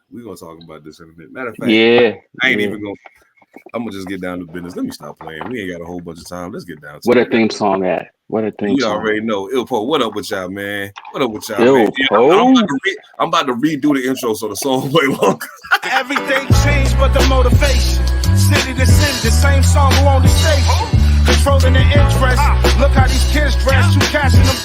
we're gonna talk about this in a minute. Matter of fact, Yeah. I ain't even gonna. I'm gonna just get down to business. Let me stop playing. We ain't got a whole bunch of time. Let's get down to What a it. theme song at? What a theme You song. already know. Ilpo, what up with y'all, man? What up with y'all, man? I'm about to redo the intro so the song play longer. Everything changed but the motivation. City to city, the same song who on the station. Controlling the interest. Look how these kids dress. You cashing them.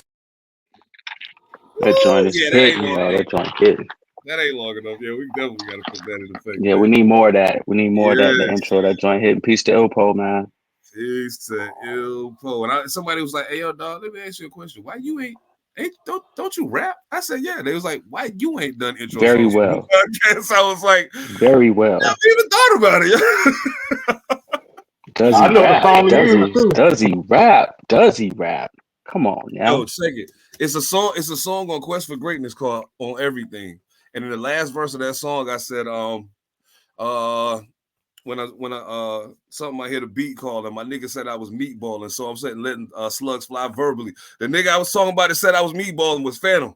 That joint is hitting, yo. That joint hitting. That ain't long enough. Yeah, we definitely got to put that in effect. Yeah, man. We need more of that. We need more of that in the intro. That joint hitting. Peace to Ilpo, man. Peace to Ilpo. And somebody was like, "Hey, yo, dog, let me ask you a question. Why you ain't don't you rap?" I said, "Yeah." They was like, "Why you ain't done intro?" Very well. I was like, "Very well." I haven't even thought about it. Does he rap? Does he rap? Come on, now. Yo, check it. It's a song. It's a song on Quest for Greatness called "On Everything." And in the last verse of that song, I said, when I something I hear the beat call and my nigga said I was meatballing, so I'm saying letting slugs fly verbally. The nigga I was talking about that said I was meatballing was Phantom.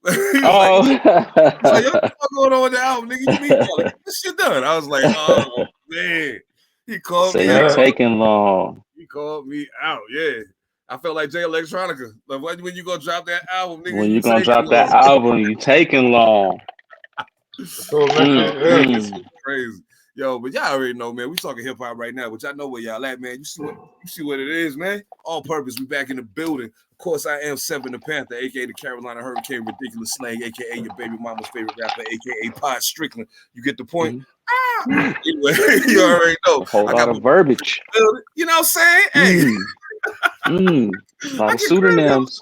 He was like, yo, what's going on with the album, nigga? You meatballing? Get this shit done. I was like, oh man. He called me out. Taking long. He called me out, yeah. I felt like Jay Electronica. Like, when you gonna drop that album, nigga? When you gonna drop that album, you taking long. It's crazy. Yo, but y'all already know, man. We talking hip hop right now, which I know where y'all at, man. You see what it is, man. All purpose. We back in the building. Of course, I am Seven Da Pantha, aka the Carolina Hurricane, ridiculous slang, aka your baby mama's favorite rapper, aka Pod Strickland. You get the point. Anyway, you already know. A whole lot of verbiage. You know what I'm saying? Hey. A lot of pseudonyms.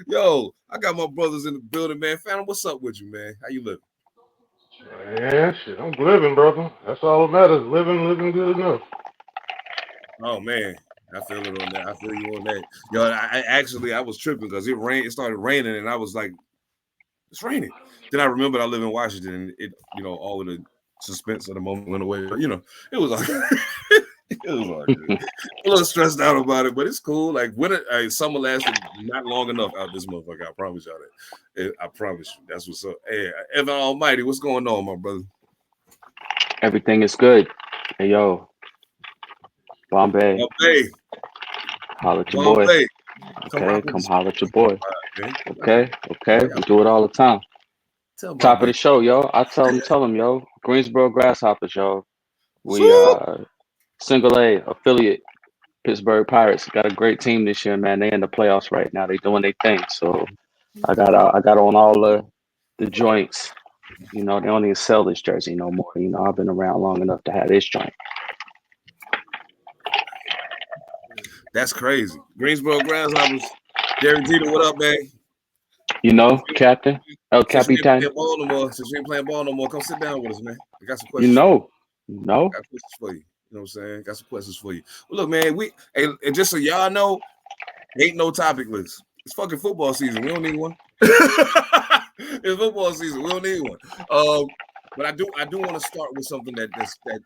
Yo, I got my brothers in the building, man. Phantom, what's up with you, man? How you living? Yeah, shit, I'm living, brother. That's all that matters. Living good enough. Oh man, I feel it on that. I feel you on that. Yo, I was tripping because it started raining, and I was like, it's raining. Then I remembered I live in Washington, and it, all of the suspense of the moment went away. But it was like it was all good. A little stressed out about it, but it's cool. Like summer lasted not long enough out this motherfucker. I promise y'all that. I promise you. That's what's up. Hey, Evan All Mightee, what's going on, my brother? Everything is good. Hey, yo. Bombay. Holla at your boy. Okay, come holla at your boy. Okay. We do it all the time. Top of the show, yo. I tell them, yo. Greensboro Grasshoppers, yo. We single A affiliate. Pittsburgh Pirates got a great team this year, man. They in the playoffs right now. They doing their thing. So I got on all the joints. They don't even sell this jersey no more. I've been around long enough to have this joint. That's crazy. Greensboro Grasshoppers. Derek Jeter, what up, man? Captain. El Capitan. Since you ain't playing ball no more, come sit down with us, man. I got some questions. I got questions for you. You know what I'm saying? Got some questions for you. Well, look, man, and just so y'all know, ain't no topic list. It's fucking football season. We don't need one. It's football season. We don't need one. But I do want to start with something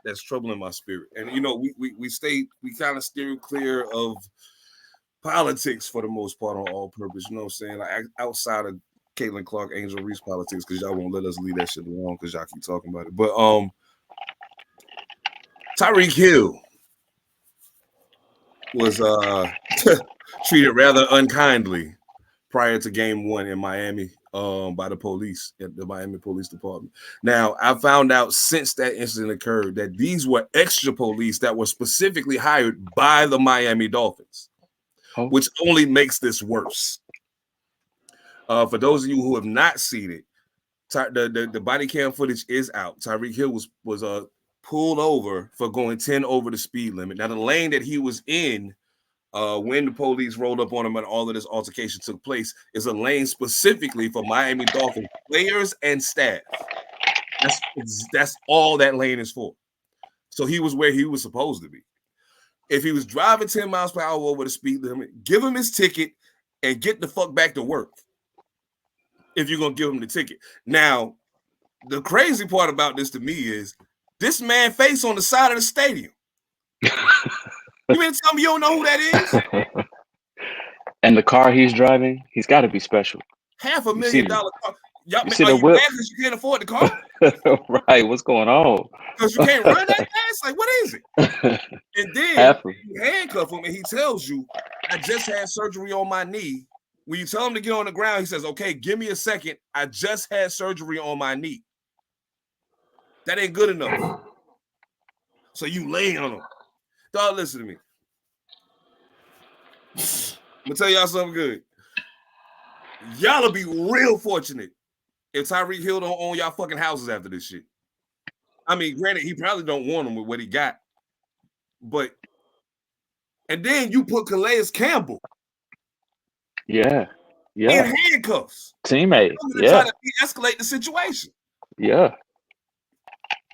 that's troubling my spirit. And we kind of steer clear of politics for the most part on All Purpose. You know what I'm saying? Like outside of Caitlin Clark, Angel Reese politics, because y'all won't let us leave that shit alone because y'all keep talking about it. But Tyreek Hill was treated rather unkindly prior to game 1 in Miami by the police at the Miami Police Department. Now, I found out since that incident occurred that these were extra police that were specifically hired by the Miami Dolphins, which only makes this worse. For those of you who have not seen it, the body cam footage is out. Tyreek Hill was pulled over for going 10 over the speed limit. Now, the lane that he was in when the police rolled up on him and all of this altercation took place is a lane specifically for Miami Dolphins players and staff. That's all that lane is for. So he was where he was supposed to be. If he was driving 10 miles per hour over the speed limit, give him his ticket and get the fuck back to work. If you're going to give him the ticket. Now, the crazy part about this to me is this man face on the side of the stadium. You mean to tell me you don't know who that is? And the car he's driving, he's got to be special. $500,000 car. Y'all, are you mad because you can't afford the car? Right. What's going on? Because you can't run that fast? Like, what is it? And then you handcuff him and he tells you, I just had surgery on my knee. When you tell him to get on the ground, he says, okay, give me a second. I just had surgery on my knee. That ain't good enough. So you lay on him. Dog, listen to me. I'm going to tell y'all something good. Y'all will be real fortunate if Tyreek Hill don't own y'all fucking houses after this shit. I mean, granted, he probably don't want them with what he got. But, and then you put Calais Campbell. Yeah. In handcuffs. Teammate. Try to de-escalate the situation. Yeah.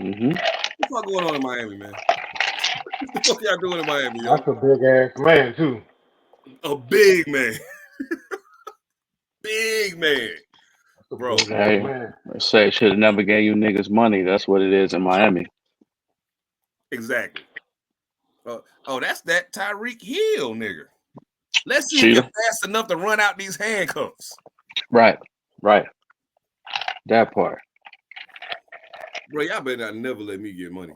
Mm-hmm. What the fuck going on in Miami, man? What the fuck y'all doing in Miami, yo? That's a big ass man, too. A big man. Big man. Bro. Hey, say should have never gave you niggas money. That's what it is in Miami. Exactly. Oh, that's that Tyreek Hill nigga. Let's see if you're fast enough to run out these handcuffs. Right. That part. Bro, y'all better not never let me get money.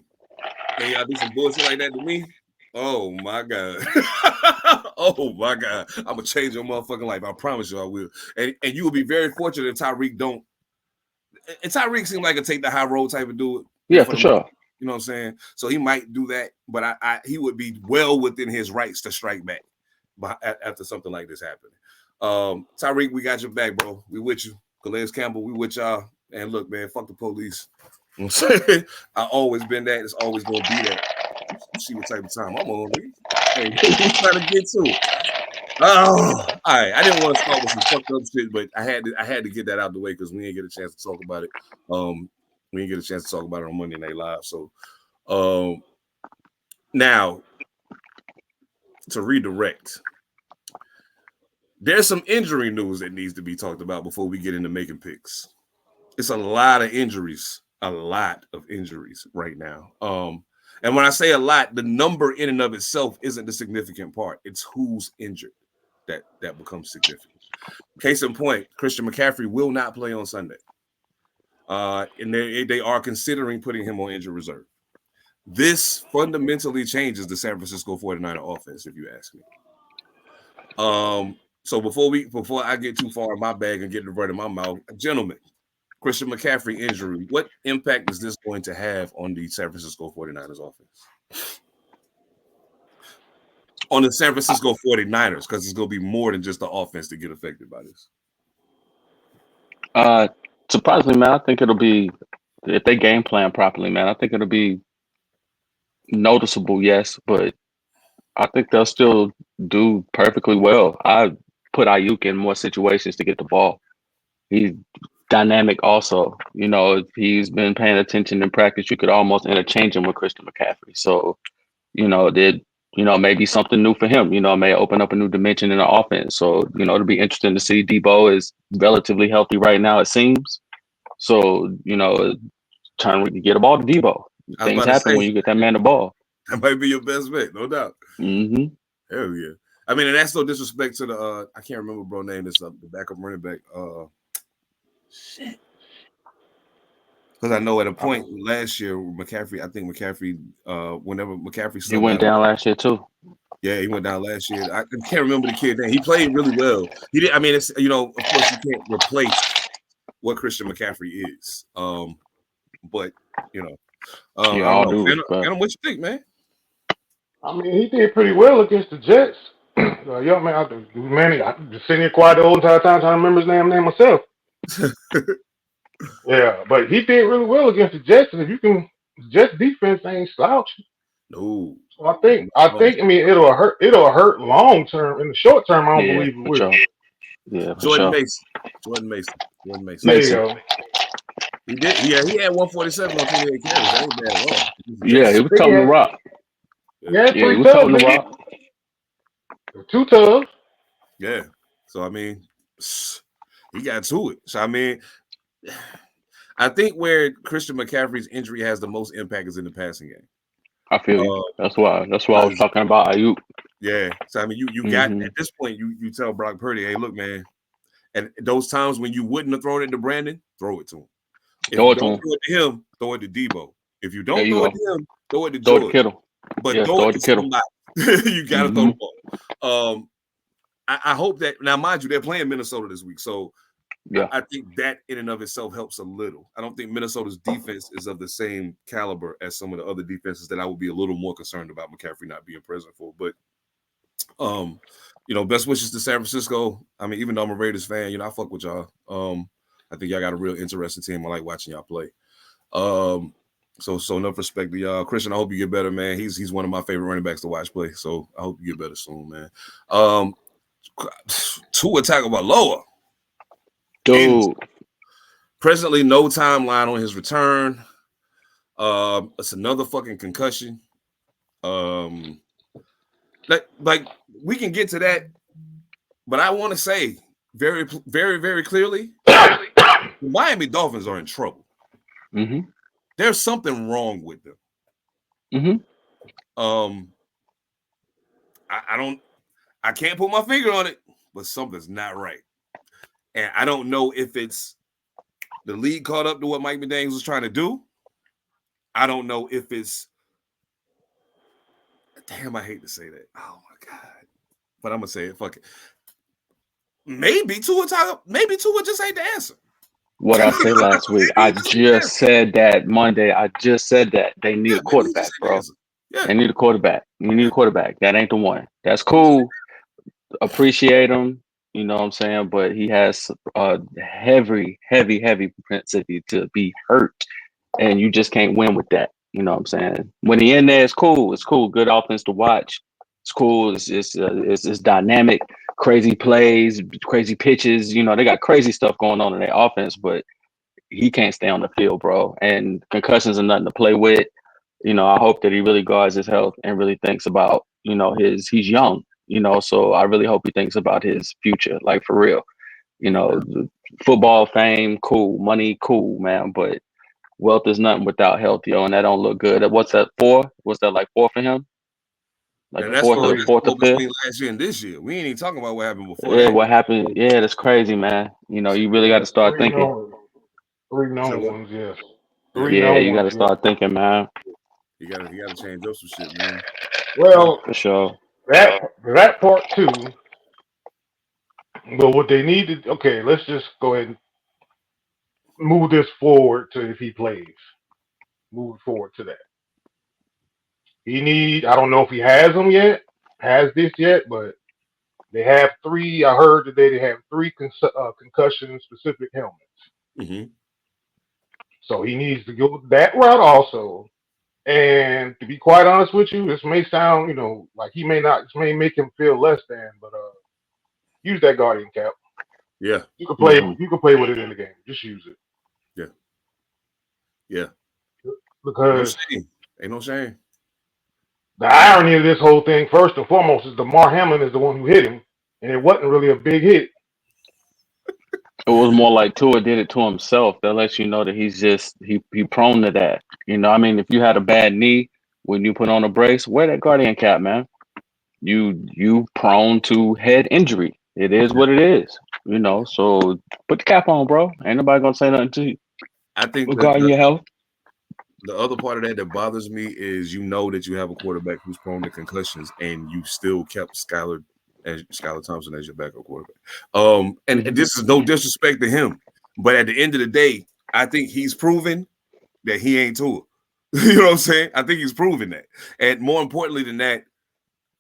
And y'all do some bullshit like that to me? Oh, my God. Oh, my God. I'm going to change your motherfucking life. I promise you I will. And you will be very fortunate if Tyreek don't. And Tyreek seems like a take the high road type of dude. Yeah, for sure. You know what I'm saying? So he might do that, but he would be well within his rights to strike back after something like this happening. Tyreek, we got your back, bro. We with you. Calais Campbell, we with y'all. And look, man, fuck the police. You know what I'm saying? I always been that. It's always going to be that. You see what type of time I'm on, man. Hey, we trying to get to it. Oh, all right. I didn't want to start with some fucked up shit, but I had to get that out the way because we didn't get a chance to talk about it. We didn't get a chance to talk about it on Monday Night Live. So now to redirect. There's some injury news that needs to be talked about before we get into making picks. It's a lot of injuries right now. And when I say a lot, the number in and of itself isn't the significant part. It's who's injured that becomes significant. Case in point, Christian McCaffrey will not play on Sunday. And they are considering putting him on injured reserve. This fundamentally changes the San Francisco 49er offense, if you ask me. So before I get too far in my bag and get the word in my mouth, gentlemen, Christian McCaffrey injury, what impact is this going to have on the San Francisco 49ers offense? On the San Francisco 49ers, because it's going to be more than just the offense to get affected by this. Surprisingly, man, I think it'll be, if they game plan properly, man, I think it'll be noticeable, yes, but I think they'll still do perfectly well. I put Ayuk in more situations to get the ball. He's dynamic also. You know, if he's been paying attention in practice, you could almost interchange him with Christian McCaffrey. So, maybe something new for him. It may open up a new dimension in the offense. So, it'll be interesting to see. Debo is relatively healthy right now, it seems. So, turn we can get a ball to Debo. Things happen when you get that man the ball. That might be your best bet, no doubt. Mm-hmm. Hell yeah. I mean, and that's no disrespect to the I can't remember bro name this the backup running back. Shit. Because I know at a point last year, McCaffrey, whenever McCaffrey he went down last year too. Yeah, he went down last year. I can't remember the kid's name. He played really well. He did. I mean, it's of course you can't replace what Christian McCaffrey is. But Phantom, what you think, man? I mean, he did pretty well against the Jets. Yo, man, I'm just sitting here quiet the whole entire time trying to remember his name myself. Yeah, but he did really well against the Jets, and if you can, Jets defense ain't slouching. No. So I think. I mean, it'll hurt long term. In the short term, I don't believe it will. Sure. Yeah, Jordan Mason. There you go. He did. Yeah, he had 147 on 28 carries. That ain't bad at all. Yeah, he was tough to rock. Yeah, he was tough to rock. 2 tough. Yeah. So I mean, he got to it. So I mean, I think where Christian McCaffrey's injury has the most impact is in the passing game. I feel you. That's why I was talking about Ayuk. Yeah. So I mean, you got at this point, you tell Brock Purdy, hey, look, man. And those times when you wouldn't have thrown it to Brandon, throw it to him. If throw you it to don't him. throw it to him, throw it to Debo. If you don't There you throw go. it to him, throw it to Throw it George. to Kittle. But Yeah, throw it to Kittle. somebody. You got to throw the ball. I hope that now, mind you, they're playing Minnesota this week, so yeah, I think that in and of itself helps a little. I don't think Minnesota's defense is of the same caliber as some of the other defenses that I would be a little more concerned about McCaffrey not being present for. But best wishes to San Francisco. I mean, even though I'm a Raiders fan, I fuck with y'all. I think y'all got a real interesting team. I like watching y'all play. So enough respect to y'all. Christian, I hope you get better, man. He's one of my favorite running backs to watch play. So I hope you get better soon, man. Tua Tagovailoa. dude. Presently, no timeline on his return. It's another fucking concussion. Like we can get to that, but I want to say very, very, very clearly, the Miami Dolphins are in trouble. Mm-hmm. There's something wrong with them. Mm-hmm. I can't put my finger on it, but something's not right. And I don't know if it's the league caught up to what Mike McDaniels was trying to do. I don't know if it's damn, I hate to say that. Oh my God. But I'm gonna say it. Fuck it. Maybe Tua just ain't the answer. What I said last week. I just said that Monday. I just said that they need a quarterback, bro. Yeah. They need a quarterback. You need a quarterback. That ain't the one. That's cool. Appreciate him. You know what I'm saying? But he has a heavy propensity to be hurt. And you just can't win with that. You know what I'm saying? When he in there, it's cool. It's cool. Good offense to watch. It's cool. It's dynamic, crazy plays, crazy pitches. They got crazy stuff going on in their offense, but he can't stay on the field, bro. And concussions are nothing to play with. I hope that he really guards his health and really thinks about, he's young, so I really hope he thinks about his future, like for real. Football fame, cool. Money, cool, man. But wealth is nothing without health, yo, and that don't look good. What's that, 4? What's that, like 4 for him? Like that's fourth or fifth? Last year and this year. We ain't even talking about what happened before. Yeah, what happened? Yeah, that's crazy, man. You really got to start thinking. 3 known ones, yes. Yeah, you got to start thinking, man. You gotta change up some shit, man. Well, for sure. That part too. But what they need to let's just go ahead and move this forward to if he plays. Move forward to that. I don't know if he has this yet, but they have 3. I heard today they have 3 concussion specific helmets. Mm-hmm. So he needs to go that route also. And to be quite honest with you, this may sound, like this may make him feel less than, but use that guardian cap. Yeah. You can play you can play with it in the game. Just use it. Yeah. Yeah. Because ain't no shame. The irony of this whole thing, first and foremost, is Damar Hamlin is the one who hit him, and it wasn't really a big hit. It was more like Tua did it to himself. That lets you know that he's just he prone to that. If you had a bad knee when you put on a brace, wear that guardian cap, man. You prone to head injury. It is what it is. So put the cap on, bro. Ain't nobody gonna say nothing to you. I think regarding your health. The other part of that bothers me is that you have a quarterback who's prone to concussions, and you still kept Skylar Thompson as your backup quarterback. And this is no disrespect to him, but at the end of the day, I think he's proven that he ain't Tua. You know what I'm saying? I think he's proven that. And more importantly than that,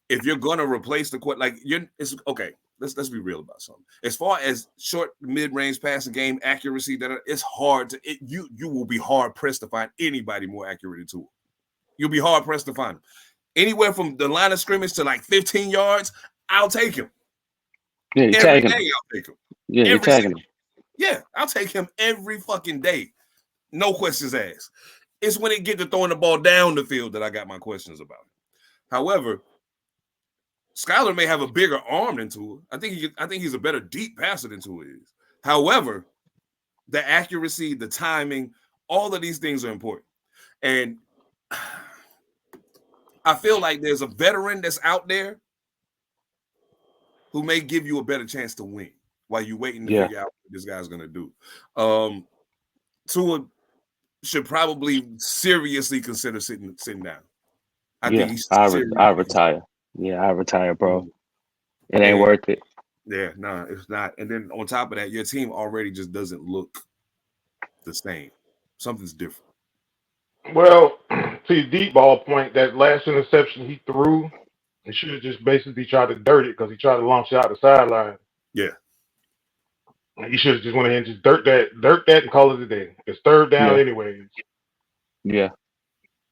if you're gonna replace the quarterback, it's okay. Let's be real about something. As far as short, mid-range passing game accuracy, it's hard to you will be hard pressed to find anybody more accurate than Tua. You'll be hard pressed to find him. Anywhere from the line of scrimmage to like 15 yards, I'll take him. Yeah, you're tagging him. I'll take him. Yeah, you're tagging him. Yeah, I'll take him every fucking day. No questions asked. It's when it get to throwing the ball down the field that I got my questions about it. However, Skylar may have a bigger arm than Tua. I think he's a better deep passer than Tua is. However, the accuracy, the timing, all of these things are important. And I feel like there's a veteran that's out there who may give you a better chance to win. while you're waiting to figure out what this guy's gonna do. Tua should probably seriously consider sitting down. I retire. Yeah, I retire, bro. It ain't worth it. Yeah, no, it's not. And then on top of that, your team already just doesn't look the same. Something's different. Well, to your deep ball point, that last interception he threw, he should have just basically tried to dirt it because he tried to launch it out the sideline. Yeah. He should have just went ahead and just dirt that and call it a day. It's third down anyways. Yeah.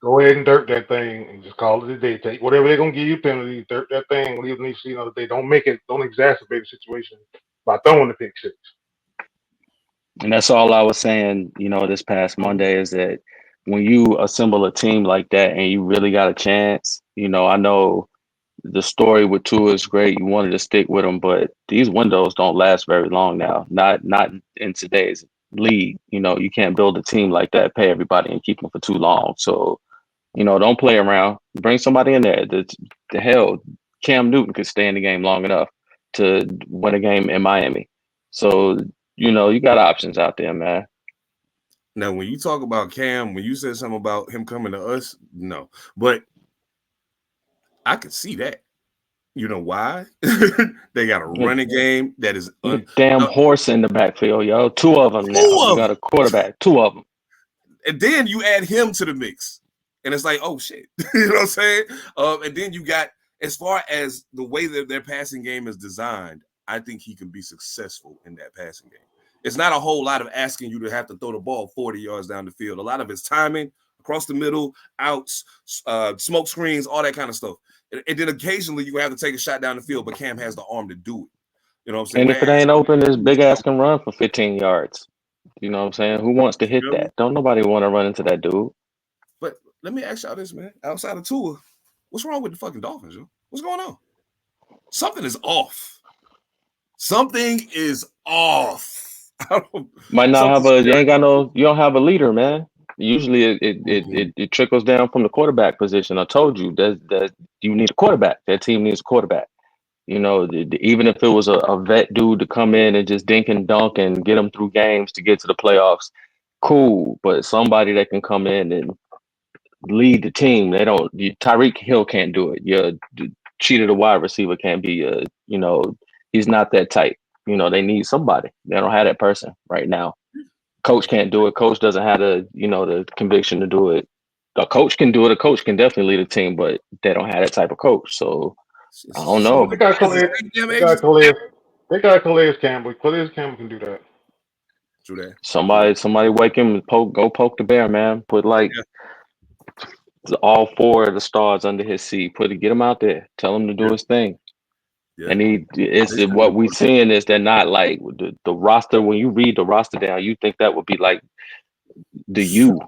Go ahead and dirt that thing and just call it a day. Take whatever they're gonna give you penalty, dirt that thing, leave them see another day. Don't exacerbate the situation by throwing the pick six. And that's all I was saying, this past Monday is that when you assemble a team like that and you really got a chance, I know the story with Tua is great. You wanted to stick with him, but these windows don't last very long now. Not in today's league. You can't build a team like that, pay everybody and keep them for too long. So, don't play around. Bring somebody in there. The hell, Cam Newton could stay in the game long enough to win a game in Miami. So, you got options out there, man. Now, when you talk about Cam, when you said something about him coming to us, no. But I could see that. You know why? They got a running game that is damn horse in the backfield, yo. Two of them now. You got a quarterback. Two of them. And then you add him to the mix. And it's like, oh, shit. You know what I'm saying? And then you got, as far as the way that their passing game is designed, I think he can be successful in that passing game. It's not a whole lot of asking you to have to throw the ball 40 yards down the field. A lot of it's timing, across the middle, outs, smoke screens, all that kind of stuff. And then occasionally you have to take a shot down the field, but Cam has the arm to do it. You know what I'm saying? And if it ain't open, this big ass can run for 15 yards. You know what I'm saying? Who wants to hit that? Don't nobody want to run into that dude. But let me ask y'all this, man. Outside of Tua, what's wrong with the fucking Dolphins, yo? What's going on? Something is off. Something is off. Might not have you don't have a leader, man. Usually it trickles down from the quarterback position. I told you that you need a quarterback. That team needs a quarterback. Even if it was a vet dude to come in and just dink and dunk and get them through games to get to the playoffs, cool. But somebody that can come in and lead the team. Tyreek Hill can't do it. Your cheated a wide receiver can't be he's not that type. They need somebody. They don't have that person right now. Coach can't do it. Coach doesn't have the conviction to do it. A coach can do it. A coach can definitely lead a team, but they don't have that type of coach. So I don't know. They got Calais Campbell. Calais Campbell can do that. True that. Somebody wake him and go poke the bear, man. Put all four of the stars under his seat. Get him out there. Tell him to do his thing. Yeah. And what we're seeing is they're not like the roster. When you read the roster down, you think that would be like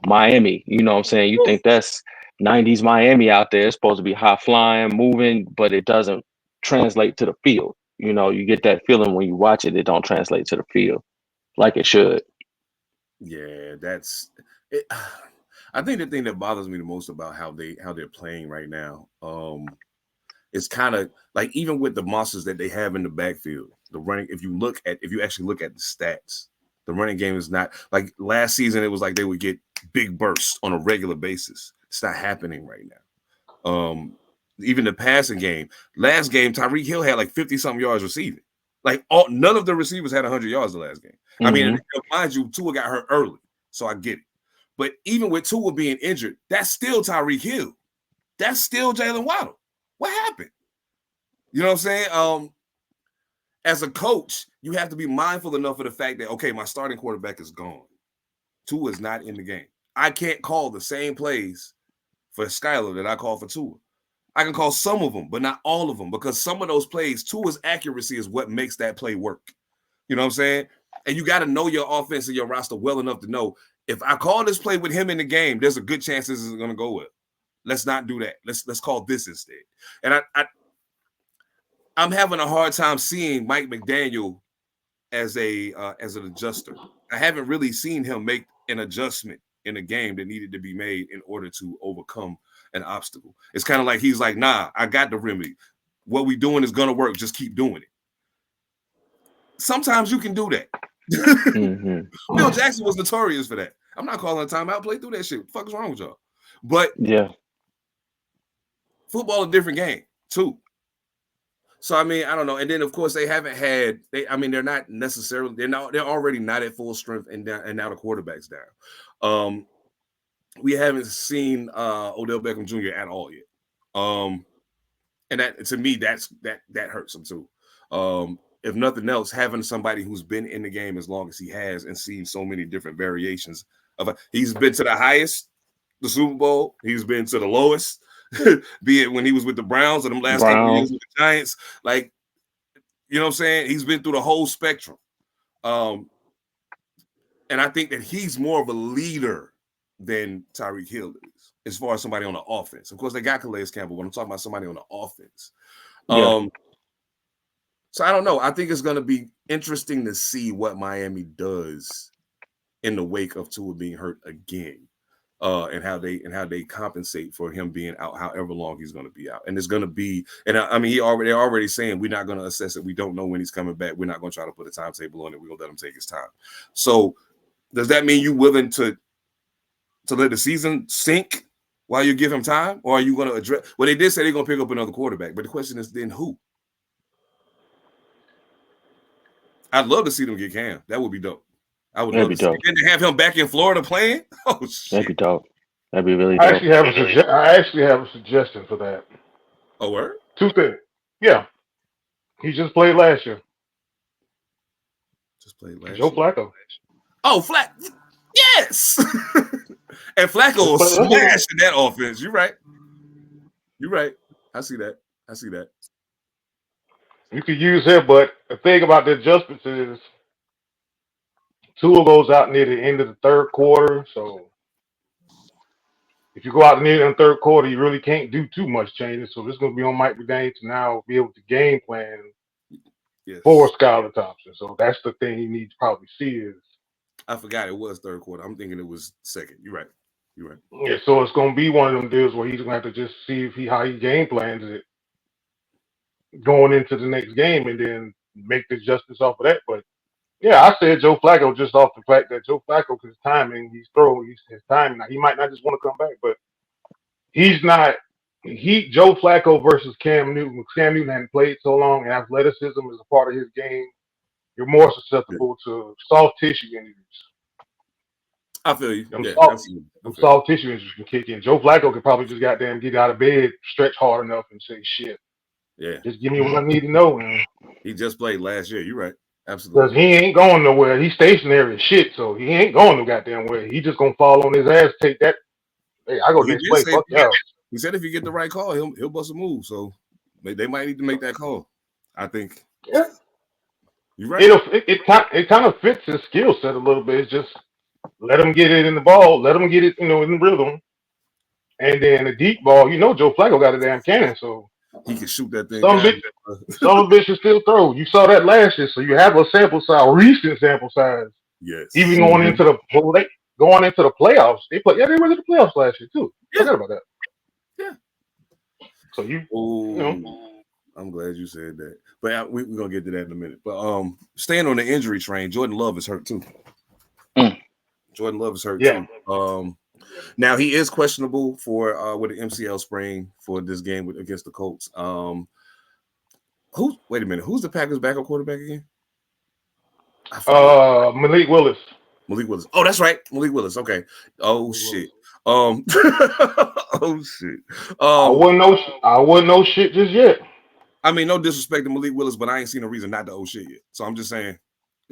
Miami. You know what I'm saying? You think that's 90s Miami out there. It's supposed to be high flying, moving, but it doesn't translate to the field. You get that feeling when you watch it. It don't translate to the field like it should. Yeah, that's it. I think the thing that bothers me the most about how they're playing right now, it's kind of like, even with the monsters that they have in the backfield, the running. If you actually look at the stats, the running game is not like last season. It was like they would get big bursts on a regular basis. It's not happening right now. Even the passing game, last game, Tyreek Hill had like 50-something yards receiving. Like none of the receivers had 100 yards the last game. Mm-hmm. I mean, mind you, Tua got hurt early, so I get it. But even with Tua being injured, that's still Tyreek Hill. That's still Jalen Waddle. What happened? You know what I'm saying? As a coach, you have to be mindful enough of the fact that, okay, my starting quarterback is gone. Tua is not in the game. I can't call the same plays for Skyler that I call for Tua. I can call some of them, but not all of them, because some of those plays, Tua's accuracy is what makes that play work. You know what I'm saying? And you got to know your offense and your roster well enough to know, if I call this play with him in the game, there's a good chance this is going to go well. Let's not do that. Let's call this instead. And I'm having a hard time seeing Mike McDaniel as an adjuster. I haven't really seen him make an adjustment in a game that needed to be made in order to overcome an obstacle. It's kind of like he's like, nah, I got the remedy. What we doing is going to work. Just keep doing it. Sometimes you can do that. Bill Jackson was notorious for that. I'm not calling a timeout. Play through that shit. What the fuck is wrong with y'all? But yeah, football a different game too. So I mean, I don't know. And then of course they haven't had. They're not necessarily. They're already not at full strength, and now the quarterback's down. We haven't seen Odell Beckham Jr. at all yet. And that, to me, that hurts him too. If nothing else, having somebody who's been in the game as long as he has and seen so many different variations of, he's been to the highest, the Super Bowl. He's been to the lowest, be it when he was with the Browns or them last couple of years with the Giants. Like, you know what I'm saying? He's been through the whole spectrum. And I think that he's more of a leader than Tyreek Hill is, as far as somebody on the offense. Of course, they got Calais Campbell, but I'm talking about somebody on the offense. So I don't know. I think it's going to be interesting to see what Miami does in the wake of Tua being hurt again, and how they compensate for him being out however long he's going to be out. And it's going to be, and I mean, they're already saying we're not going to assess it. We don't know when he's coming back. We're not going to try to put a timetable on it. We're going to let him take his time. So does that mean you willing to let the season sink while you give him time, or are you going to address? Well, they did say they're going to pick up another quarterback, but the question is then who? I'd love to see them get Cam. That would be dope. I would love to see him. And to have him back in Florida playing. Oh shit, that'd be dope. That'd be really dope. I actually have a suggestion for that. Oh, word? 2 things. Yeah, he just played last year. Joe Flacco. Oh, yes. And Flacco will smash in that offense. You're right. I see that. You could use him, but the thing about the adjustments is Tua goes out near the end of the third quarter. So if you go out near the third quarter, you really can't do too much changes. So this is going to be on Mike McDaniel to now be able to game plan for Skylar Thompson. So that's the thing he needs to probably see is. I forgot it was third quarter. I'm thinking it was second. You're right. Yeah, so it's going to be one of them deals where he's going to have to just see how he game plans it going into the next game and then make the adjustments off of that. But yeah, I said Joe Flacco just off the fact that Joe Flacco, because his timing, his timing. Now, he might not just want to come back, but he's not. Joe Flacco versus Cam Newton. Cam Newton hadn't played so long, and athleticism is a part of his game. You're more susceptible to soft tissue injuries. I feel you. Soft tissue injuries can kick in. Joe Flacco could probably just goddamn get out of bed, stretch hard enough, and say, "Shit, yeah, just give me what I need to know." Man. He just played last year. You're right. Absolutely. Because he ain't going nowhere. He's stationary as shit, so he ain't going no goddamn way. He just gonna fall on his ass, take that. Hey, I go next play. Fuck y'all. He said if you get the right call, he'll bust a move. So they might need to make that call. I think. Yeah. You're right. It kind of fits his skill set a little bit. It's just let him get it in the ball, let him get it, in the rhythm, and then the deep ball. Joe Flacco got a damn cannon, so he can shoot that thing. Some bitch can still throw. You saw that last year, so you have a recent sample size. Yes. Even going into the playoffs, they went to the playoffs last year too. Yeah. Forget about that. Yeah. So I'm glad you said that. But we're gonna get to that in a minute. But staying on the injury train, Jordan Love is hurt too. Jordan Love is hurt too. Now he is questionable for with an MCL sprain for this game against the Colts. Wait a minute, who's the Packers backup quarterback again? Malik Willis. Oh, that's right, Malik Willis. Okay. Oh shit. Oh shit. I wouldn't know shit just yet. I mean, no disrespect to Malik Willis, but I ain't seen a reason not to shit yet. So I'm just saying,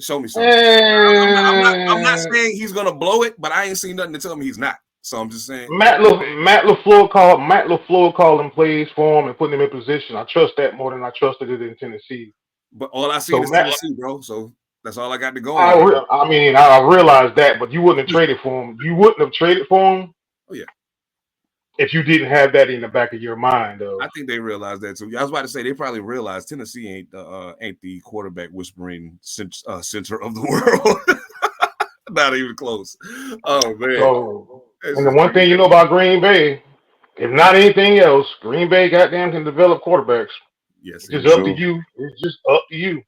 show me something. I'm not saying he's gonna blow it, but I ain't seen nothing to tell me he's not. So I'm just saying. Matt LaFleur calling plays for him and putting him in position. I trust that more than I trusted it in Tennessee. But all I see is Tennessee, bro. So that's all I got to go on. I realized that, but you wouldn't have traded for him. You wouldn't have traded for him. Oh yeah. If you didn't have that in the back of your mind, though. I think they realized that too. I was about to say they probably realized Tennessee ain't the quarterback whispering center of the world. Not even close. Oh man. So, and the one thing you know about Green Bay, if not anything else, Green Bay goddamn can develop quarterbacks. Yes, it's just up to you. It's just up to you.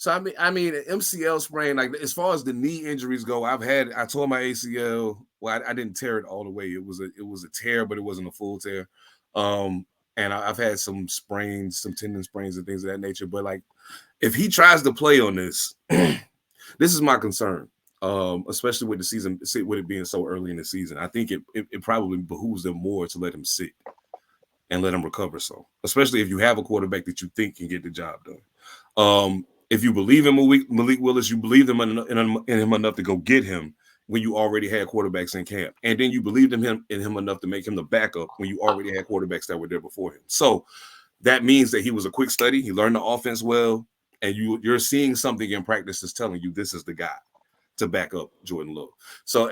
So I mean, MCL sprain, like as far as the knee injuries go, I tore my ACL. Well, I didn't tear it all the way. It was a tear, but it wasn't a full tear. And I've had some sprains, some tendon sprains and things of that nature. But like, if he tries to play on this, this is my concern. Especially with the season, with it being so early in the season, I think it probably behooves them more to let him sit and let him recover. So, especially if you have a quarterback that you think can get the job done. If you believe in Malik Willis, you believe in him enough to go get him when you already had quarterbacks in camp. And then you believed in him enough to make him the backup when you already had quarterbacks that were there before him. So that means that he was a quick study. He learned the offense well. And you're seeing something in practice that's telling you this is the guy to back up Jordan Love. So,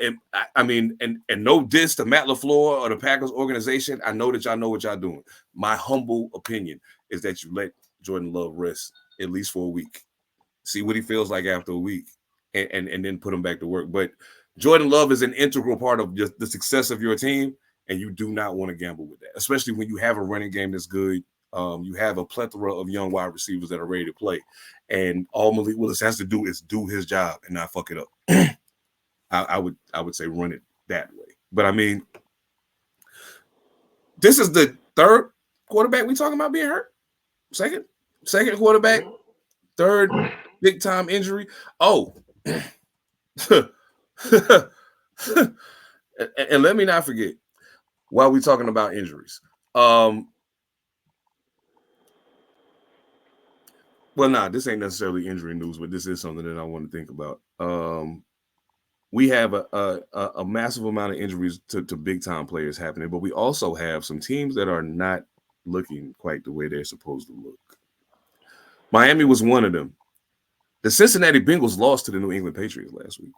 I mean, no diss to Matt LaFleur or the Packers organization. I know that y'all know what y'all doing. My humble opinion is that you let Jordan Love rest at least for a week. See what he feels like after a week, and then put him back to work. But Jordan Love is an integral part of the success of your team, and you do not want to gamble with that, especially when you have a running game that's good. You have a plethora of young wide receivers that are ready to play, and all Malik Willis has to do is do his job and not fuck it up. I would say run it that way. But I mean, this is the third quarterback we talking about being hurt. Second quarterback, third big time injury. Oh, and let me not forget while we're talking about injuries. Well, this ain't necessarily injury news, but this is something that I want to think about. We have a massive amount of injuries to big time players happening, but we also have some teams that are not looking quite the way they're supposed to look. Miami was one of them. The Cincinnati Bengals lost to the New England Patriots last week.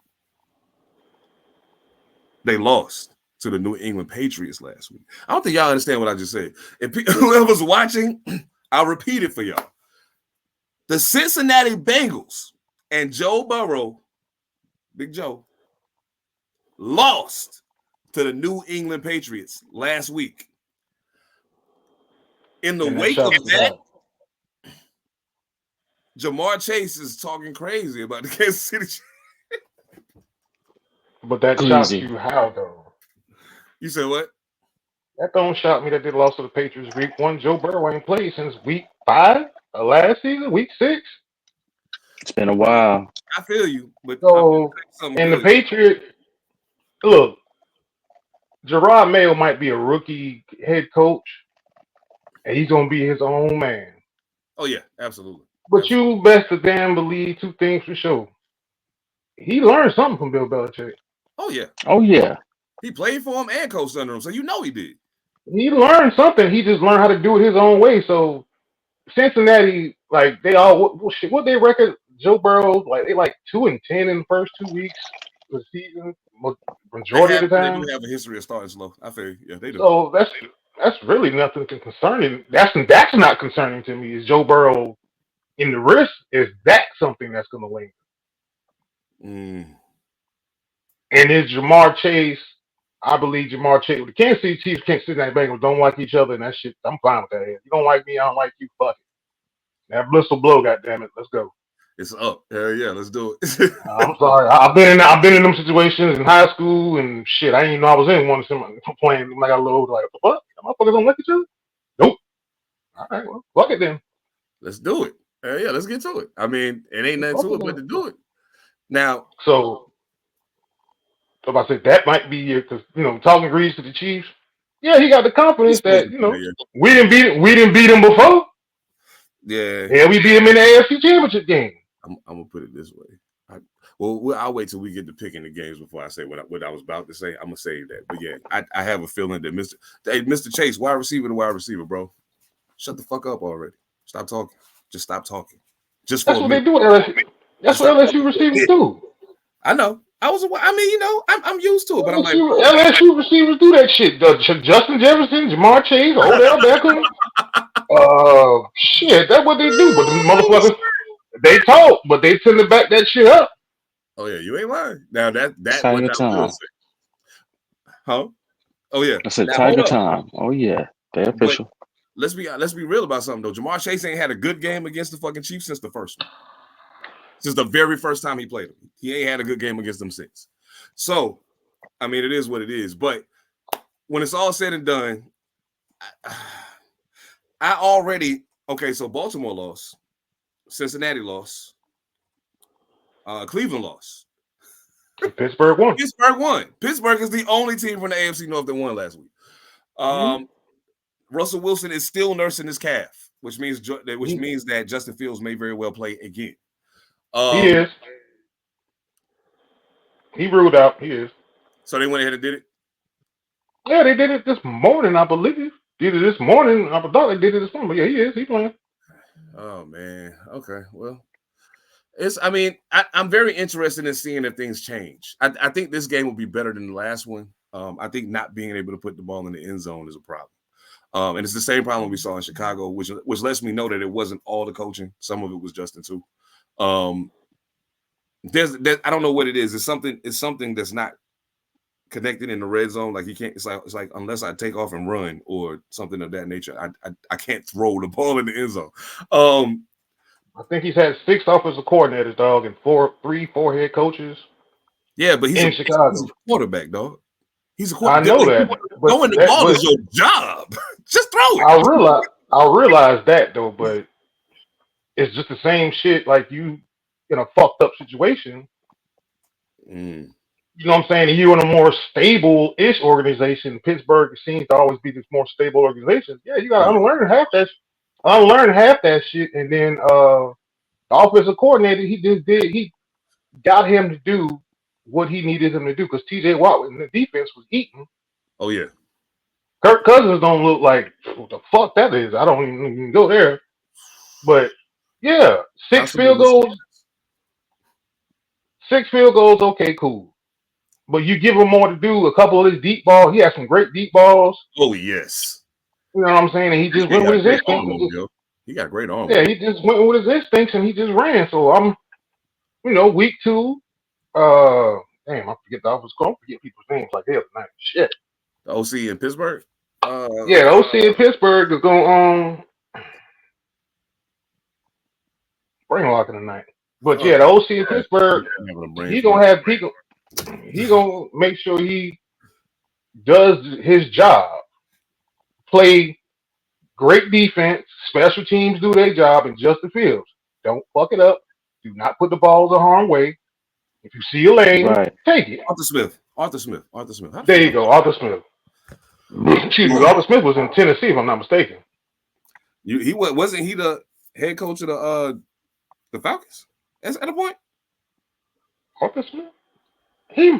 They lost to the New England Patriots last week. I don't think y'all understand what I just said. If whoever's watching, I'll repeat it for y'all. The Cincinnati Bengals and Joe Burrow, Big Joe, lost to the New England Patriots last week. In the wake of that, Jamar Chase is talking crazy about the Kansas City. But that shocks you how, though? You said what? That don't shock me that they lost to the Patriots week 1. Joe Burrow ain't played since week 5 of last season, week 6. It's been a while. I feel you. But so, and the Patriots, look, Gerard Mayo might be a rookie head coach, and he's going to be his own man. Oh, yeah, absolutely. But you best to damn believe two things for sure. He learned something from Bill Belichick. Oh, yeah. Oh, yeah. He played for him and coached under him, so you know he did. He learned something. He just learned how to do it his own way. So Cincinnati, like they all, what they record? Joe Burrow, like they 2-10 in the first 2 weeks of the season, majority of the time. They do have a history of starting slow. I feel yeah, they do. So that's really nothing concerning. That's not concerning to me. Is Joe Burrow in the risk? Is that something that's going to linger? And is Jamar Chase? I believe Jamar Chase. The Kansas City Chiefs, Kansas City Bengals don't like each other, and that shit. I'm fine with that. If you don't like me, I don't like you. Fuck it. That bliss will blow. Goddammit, let's go. It's up. Hell yeah, let's do it. I'm sorry. I've been in them situations in high school and shit. I didn't even know I was in one of them playing. Like I low, like what? Motherfuckers don't like each other. Nope. All right, well, fuck it then. Let's do it. Hell yeah, let's get to it. I mean, it ain't nothing to it but to do it. Now, so I said that might be because talking grease to the Chiefs. Yeah, he got the confidence that we didn't beat him before. Yeah, we beat him in the AFC Championship game. I'm gonna put it this way. I'll wait till we get to picking the games before I say what I was about to say. I'm gonna save that. But yeah, I have a feeling that Mr. Chase, wide receiver, bro. Shut the fuck up already. Stop talking. Just stop talking. Just that's what they do at LSU. That's what LSU receivers do. I know. I'm used to it, but I'm like LSU receivers do that shit. Justin Jefferson, Jamar Chase, Odell Beckham. Shit, that's what they do. But the motherfuckers, they talk, but they tend to back that shit up. Oh yeah, you ain't lying. Now that Tiger time. Huh? Oh yeah. I said Tiger time. Oh yeah, they're official. Let's be real about something though. Jamar Chase ain't had a good game against the fucking Chiefs since the first one. Since the very first time he played them. He ain't had a good game against them since. So, I mean, it is what it is. But when it's all said and done, I already so Baltimore lost, Cincinnati lost, Cleveland lost. Pittsburgh won. Pittsburgh is the only team from the AFC North that won last week. Russell Wilson is still nursing his calf, which means that Justin Fields may very well play again. He is. He ruled out. He is. So they went ahead and did it? Yeah, they did it this morning, I believe. Did it this morning. I thought they did it this morning, but yeah, he is. He's playing. Oh, man. Okay, well. I'm very interested in seeing if things change. I think this game will be better than the last one. I think not being able to put the ball in the end zone is a problem. And it's the same problem we saw in Chicago, which lets me know that it wasn't all the coaching. Some of it was Justin too. I don't know what it is. It's something that's not connected in the red zone. Like you can't. It's like unless I take off and run or something of that nature, I can't throw the ball in the end zone. I think he's had 6 offensive coordinators, dog, and 4 head coaches. Yeah, but he's a quarterback, dog. He's a quarterback. I know that. Throwing the ball is your job. Just throw it. I realize that though, but it's just the same shit. Like you in a fucked up situation. You know what I'm saying? And you in a more stable-ish organization. Pittsburgh seems to always be this more stable organization. Yeah, you got to unlearn half that shit, and then the offensive coordinator, he got him to do what he needed him to do because TJ Watt in the defense was eating. Oh yeah, Kirk Cousins don't look like what the fuck that is. I don't even go there. But yeah, 6 field goals. 6 field goals, okay, cool. But you give him more to do. A couple of his deep balls. He had some great deep balls. Oh yes. You know what I'm saying? And he just went with his instincts. He got great arm. Yeah, he just went with his instincts and he just ran. So I'm, week 2. Damn, I forget the office call. I forget people's names like hell tonight. Shit. The OC in Pittsburgh? Yeah, the OC in Pittsburgh is going brain locking tonight. But yeah, the OC in Pittsburgh, he gonna make sure he does his job. Play great defense, special teams do their job, and Justin Fields, don't fuck it up. Do not put the ball the harm way. If you see a lane, take it. Arthur Smith. There you go, Arthur Smith. Excuse me, Arthur Smith was in Tennessee, if I'm not mistaken. Wasn't he the head coach of the Falcons at a point? Arthur Smith? Yeah.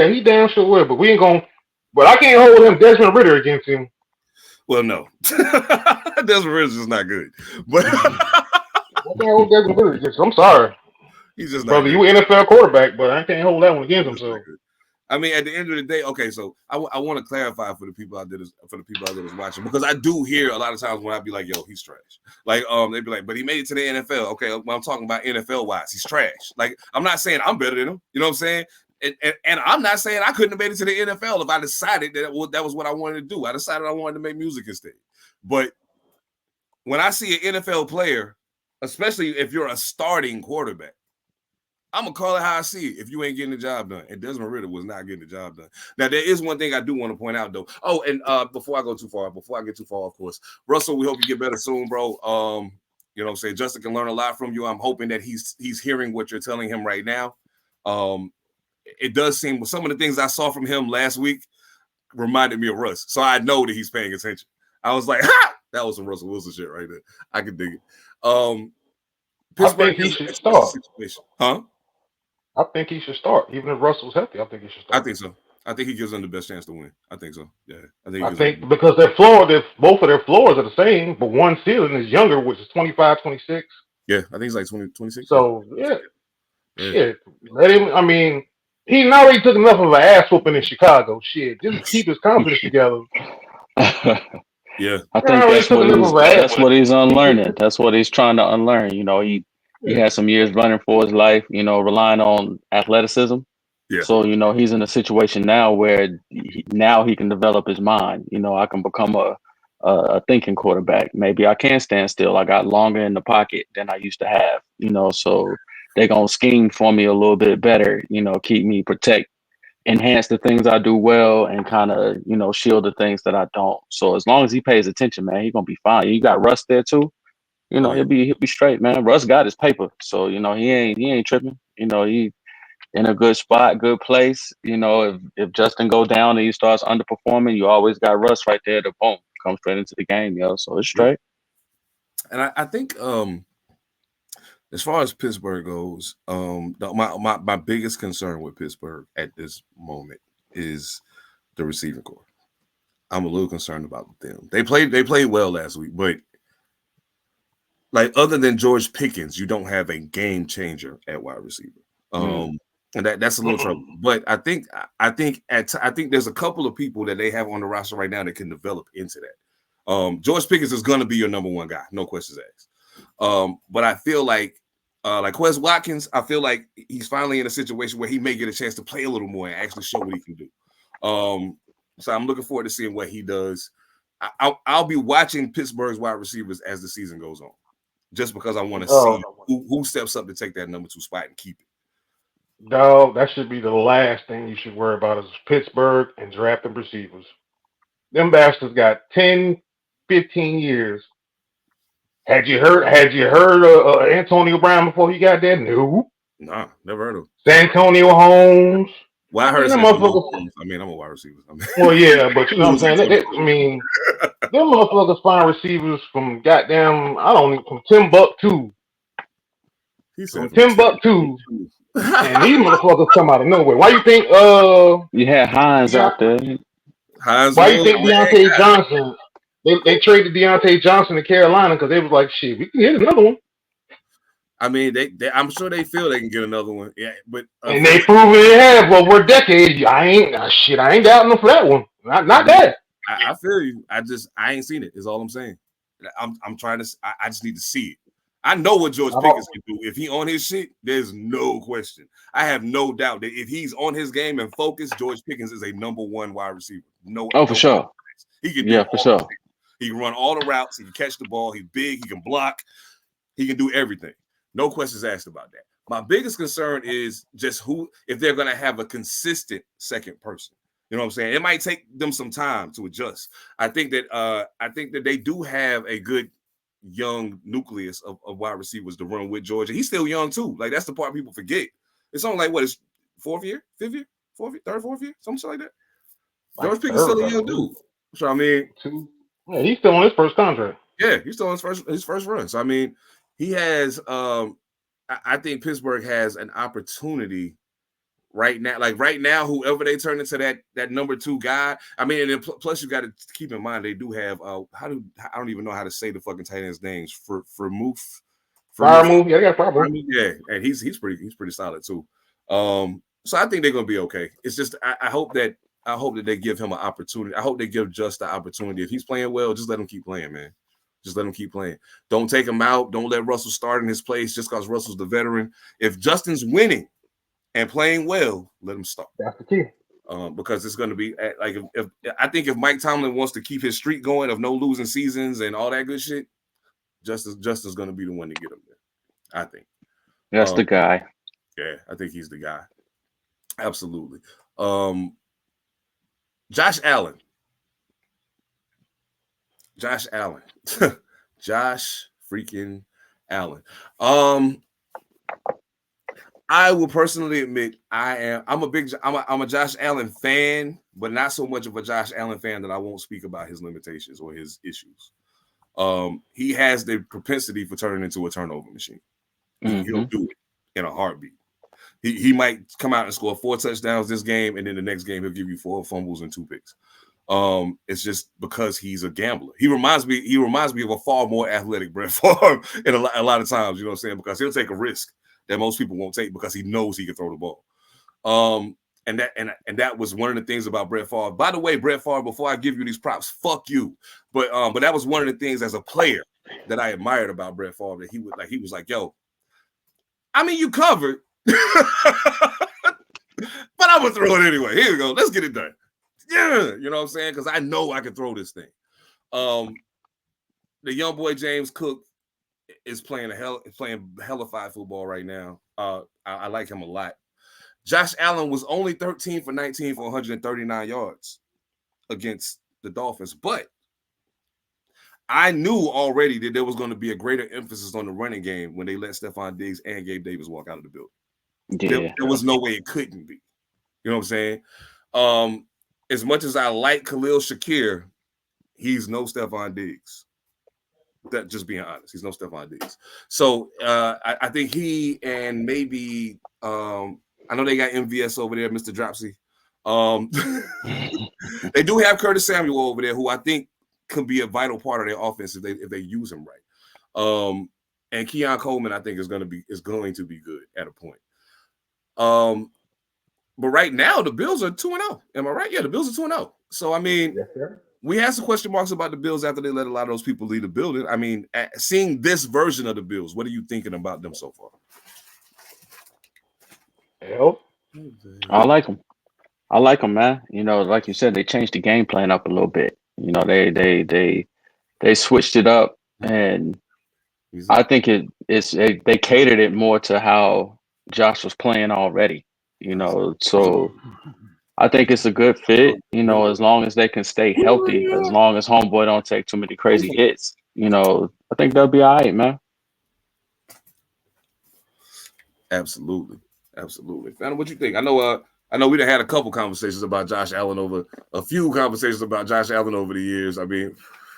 He damn sure will, but we ain't gonna. But I can't hold him Desmond Ridder against him. Well, no. Desmond Ridder's just not good. But I can't hold Desmond Ridder against him. I'm sorry. He's just brother, you an NFL quarterback, but I can't hold that one against him. So I mean, at the end of the day, okay, so I want to clarify for the people out there that's watching, because I do hear a lot of times when I be like, yo, he's trash. Like, they be like, but he made it to the NFL. Okay, when I'm talking about NFL wise, he's trash. Like, I'm not saying I'm better than him. You know what I'm saying? And I'm not saying I couldn't have made it to the NFL if I decided that was what I wanted to do. I decided I wanted to make music instead. But when I see an NFL player, especially if you're a starting quarterback, I'm going to call it how I see it if you ain't getting the job done. And Desmond Ridder was not getting the job done. Now, there is one thing I do want to point out, though. Oh, and before I get too far, of course, Russell, we hope you get better soon, bro. You know what I'm saying? Justin can learn a lot from you. I'm hoping that he's hearing what you're telling him right now. It does seem some of the things I saw from him last week reminded me of Russ. So I know that he's paying attention. I was like, ha! That was some Russell Wilson shit right there. I could dig it. Pittsburgh, he should start. Huh? I think he should start. Even if Russell's healthy, I think he should start. I think so. I think he gives them the best chance to win. I think so. Yeah. I think because both of their floors are the same, but one ceiling is younger, which is 25, 26. Yeah, I think he's like 20, 26. So, yeah. Shit. Let him, I mean, he already took enough of an ass whooping in Chicago. Shit. Just keep his confidence together. Yeah. I think that's what he's unlearning. That's what he's trying to unlearn. You know, he had some years running for his life, you know, relying on athleticism. Yeah. So, you know, he's in a situation now where now he can develop his mind. You know, I can become a thinking quarterback. Maybe I can stand still. I got longer in the pocket than I used to have, so they're going to scheme for me a little bit better, keep me protect, enhance the things I do well and kind of, shield the things that I don't. So as long as he pays attention, man, he's going to be fine. You got Russ there too. He'll be straight, man. Russ got his paper. So, he ain't tripping. He in a good spot, good place. If Justin go down and he starts underperforming, you always got Russ right there to boom, come straight into the game, So it's straight. And I think as far as Pittsburgh goes, my biggest concern with Pittsburgh at this moment is the receiving corps. I'm a little concerned about them. They played well last week, but like other than George Pickens, you don't have a game changer at wide receiver. And that's a little trouble. But I think there's a couple of people that they have on the roster right now that can develop into that. George Pickens is going to be your number one guy, no questions asked. But I feel like Quez Watkins, I feel like he's finally in a situation where he may get a chance to play a little more and actually show what he can do. So I'm looking forward to seeing what he does. I'll be watching Pittsburgh's wide receivers as the season goes on, just because I want to see who steps up to take that number 2 spot and keep it. Dog, that should be the last thing you should worry about is Pittsburgh and drafting receivers. Them bastards got 10, 15 years. Had you heard Antonio Brown before he got there? No. Nah, never heard of him. Santonio Holmes. Well, I heard Holmes. I mean, I'm a wide receiver. Well, yeah, but you know what I'm saying? Them motherfuckers find receivers from from Timbuktu. He said from Timbuktu. And these motherfuckers come out of nowhere. Why you think you had Hines out there? Why you think Deontay Johnson? They traded Deontay Johnson to Carolina because they was like, shit, we can get another one. I mean, I'm sure they feel they can get another one. Yeah, but and they proven it have over a decade. I ain't doubting them for that one. Not that. I feel you. I ain't seen it. Is all I'm saying. I'm trying to. I just need to see it. I know what George Pickens can do. If he on his shit, there's no question. I have no doubt that if he's on his game and focused, George Pickens is a number 1 wide receiver. For sure. He can do for sure. He can run all the routes. He can catch the ball. He's big. He can block. He can do everything. No questions asked about that. My biggest concern is just if they're going to have a consistent second person. You know what I'm saying? It might take them some time to adjust. I think that they do have a good young nucleus of wide receivers to run with Georgia. He's still young too. Like that's the part people forget. It's only like his 4th year, 5th year, 4th year, 3rd, 4th year, something like that. George Pickens still a young dude. So I mean, yeah, he's still on his first contract. Yeah, he's still on his first run. So I mean, he has. I think Pittsburgh has an opportunity right now. Like right now, whoever they turn into that number 2 guy. I mean, and then plus you got to keep in mind they do have. I don't even know how to say the fucking tight ends' names. For move. Yeah, yeah, probably. Yeah, and he's pretty solid too. So I think they're gonna be okay. It's just I hope that they give him an opportunity. I hope they give Just the opportunity. If he's playing well, just let him keep playing, man. Just let him keep playing. Don't take him out. Don't let Russell start in his place just because Russell's the veteran. If Justin's winning and playing well, let him start. That's the key. Because it's going to be like if Mike Tomlin wants to keep his streak going of no losing seasons and all that good shit, Justin's going to be the one to get him there. I think that's the guy. Yeah, I think he's the guy. Absolutely. Josh Allen. Josh freaking Allen. I will personally admit I'm a Josh Allen fan, but not so much of a Josh Allen fan that I won't speak about his limitations or his issues. He has the propensity for turning into a turnover machine. Mm-hmm. He'll do it in a heartbeat. He might come out and score 4 touchdowns this game, and then the next game he'll give you 4 fumbles and 2 picks. It's just because he's a gambler. He reminds me of a far more athletic Brett Favre in a lot of times, you know what I'm saying? Because he'll take a risk that most people won't take because he knows he can throw the ball. And that was one of the things about Brett Favre. By the way, Brett Favre, before I give you these props, fuck you. But that was one of the things as a player that I admired about Brett Favre, that he was like, yo, I mean, you covered, but I'm gonna throw it anyway. Here we go. Let's get it done. Yeah, you know what I'm saying? Because I know I can throw this thing. The young boy James Cook is playing hellified football right now. I like him a lot. Josh Allen was only 13 for 19 for 139 yards against the Dolphins, but I knew already that there was going to be a greater emphasis on the running game when they let Stephon Diggs and Gabe Davis walk out of the building. Yeah. There was no way it couldn't be. You know what I'm saying? As much as I like Khalil Shakir, he's no Stephon Diggs. That just being honest, he's no Stephon Diggs. So I think he and maybe I know they got MVS over there, Mr. Dropsy. They do have Curtis Samuel over there, who I think can be a vital part of their offense if they use him right. And Keon Coleman, I think, is going to be good at a point. But right now the Bills are 2-0. Am I right? Yeah, the Bills are 2-0. So I mean, yes, sir. We had some question marks about the Bills after they let a lot of those people leave the building. I mean, seeing this version of the Bills, what are you thinking about them so far? Hell, I like them, man. You know, like you said, they changed the game plan up a little bit. You know, they switched it up, and I think they catered it more to how Josh was playing already. You know, so I think it's a good fit. You know, as long as they can stay healthy, as long as homeboy don't take too many crazy hits. You know, I think they'll be all right, man. Absolutely. Phantom, what you think? I know we done had a couple conversations about Josh Allen over the years. I mean,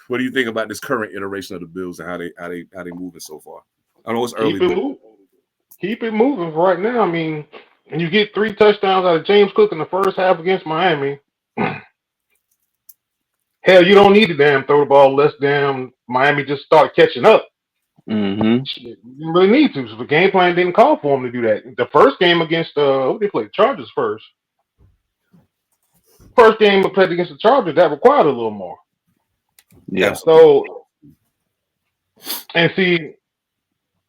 what do you think about this current iteration of the Bills and how they moving so far? I know it's early. Keep it moving right now. I mean, and you get 3 touchdowns out of James Cook in the first half against Miami. Hell, you don't need to damn throw the ball unless damn Miami just start catching up. Mm-hmm. You didn't really need to. So the game plan didn't call for them to do that. The first game against they played Chargers first. First game we played against the Chargers, that required a little more. Yeah. So, and see,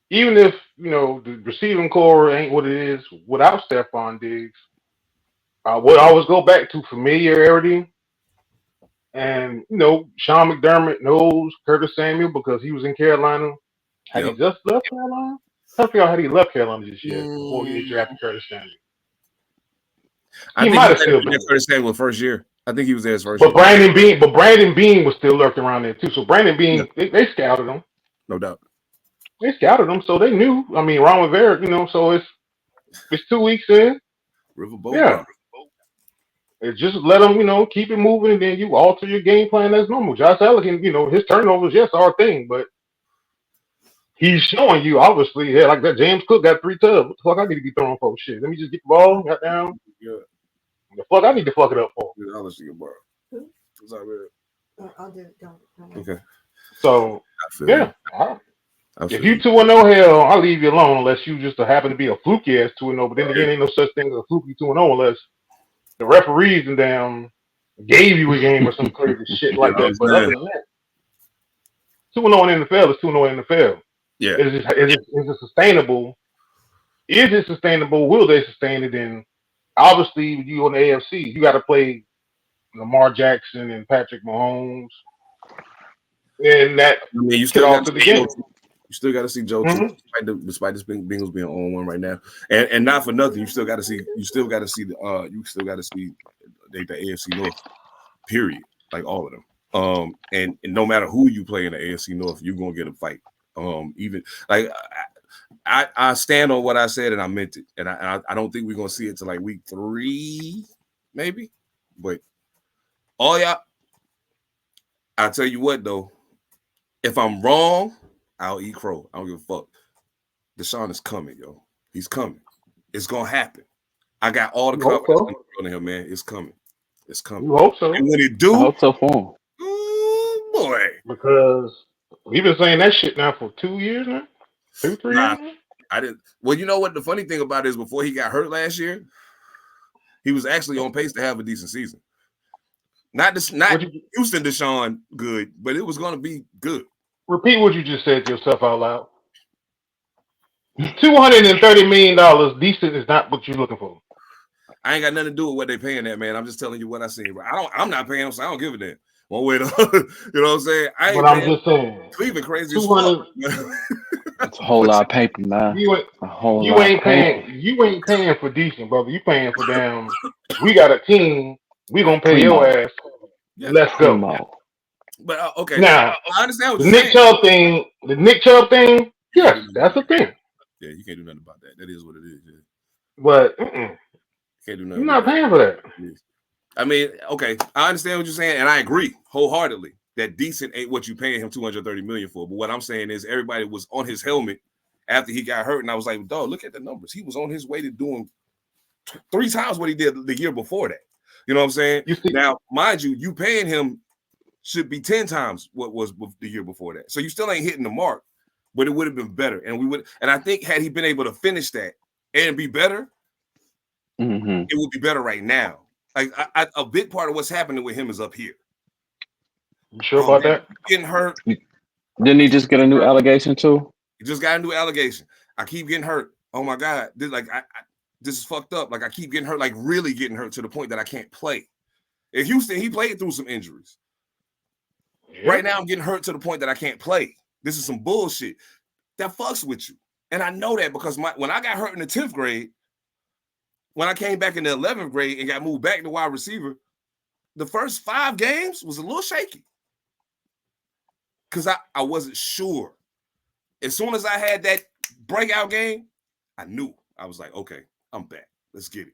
even if the receiving core ain't what it is without Stephon Diggs, I would always go back to familiarity. And Sean McDermott knows Curtis Samuel because he was in Carolina. Had he just left Carolina? I figure out had he left Carolina just yet before he drafted Curtis Samuel. I think he might have still been Curtis Samuel first year. I think he was there his first year. Brandon Beane was still lurking around there too. So Brandon Beane, they scouted him. No doubt. They scouted him, so they knew. I mean, Ron Rivera, so it's 2 weeks in. Riverboat. Yeah. It's just let them, keep it moving, and then you alter your game plan as normal. Josh Allen, his turnovers, yes, are a thing, but he's showing you, obviously, like that James Cook got 3 tubs. What the fuck I need to be throwing for? Shit, let me just get the ball, got down. Yeah. The fuck I need to fuck it up for? I'll let you get borrowed. It's all right. I'll do it. Don't. Okay. So, yeah. If you 2-0, hell, I'll leave you alone unless you just happen to be a fluky ass 2-0. But then again, ain't no such thing as a fluky 2-0 unless the referees and damn gave you a game or some crazy shit like that. But other than that, 2-0 in the NFL is 2-0 in the NFL. Yeah. Is it sustainable? Is it sustainable? Will they sustain it? And obviously, you on the AFC, you got to play Lamar Jackson and Patrick Mahomes. And that you still got to the game. You still got to see Joe too, despite this Bengals being on one right now, and not for nothing. You still got to see the AFC North. Period, like all of them. And no matter who you play in the AFC North, you're gonna get a fight. Even like I stand on what I said and I meant it, and I don't think we're gonna see it till like week 3, maybe. But I tell you what though, if I'm wrong, I'll eat crow. I don't give a fuck. Deshaun is coming, yo. He's coming. It's gonna happen. I got all the confidence in him, man. It's coming. It's coming. You hope so. And when it do, I hope so for him. Oh boy. Because we've been saying that shit now for 2 years now. 2, 3 years now? I didn't. Well, you know what? The funny thing about it is before he got hurt last year, he was actually on pace to have a decent season. Not Houston Deshaun good, but it was gonna be good. Repeat what you just said to yourself out loud. $230 million decent is not what you're looking for. I ain't got nothing to do with what they paying that man. I'm just telling you what I seen. I'm not paying him, so I don't give a damn. One way to, you know what I'm saying? But I'm just saying, Cleveland crazy as 200. fuck. It's a whole lot of paper, man. You ain't paying for decent, brother. You paying for damn. We got a team. We gonna pay Primo. your ass. Yeah. Let's go. Primo. But okay, Now I understand what the you're Nick saying. Chubb thing. The Nick Chubb thing. Yes, that's a thing. Yeah, you can't do nothing about that. That is what it is. Yeah. But Can't do nothing. you're not paying for that. I mean, okay, I understand what you're saying, and I agree wholeheartedly that decent ain't what you paying him $230 million for. But what I'm saying is everybody was on his helmet after he got hurt, and I was like, dog, look at the numbers. He was on his way to doing 3 times what he did the year before that. You know what I'm saying? Now, mind you, you paying him should be 10 times what was the year before that. So you still ain't hitting the mark, but it would have been better. And I think had he been able to finish that and be better, it would be better right now. Like a big part of what's happening with him is up here. You sure about that? Getting hurt. Didn't he just get a new allegation too? He just got a new allegation. I keep getting hurt. Oh my God. This is fucked up. Like I keep getting hurt, like really getting hurt to the point that I can't play. In Houston, he played through some injuries. Yeah. Right now, I'm getting hurt to the point that I can't play. This is some bullshit. That fucks with you. And I know that because when I got hurt in the 10th grade, when I came back in the 11th grade and got moved back to wide receiver, the first 5 games was a little shaky. Because I wasn't sure. As soon as I had that breakout game, I knew. I was like, okay, I'm back. Let's get it.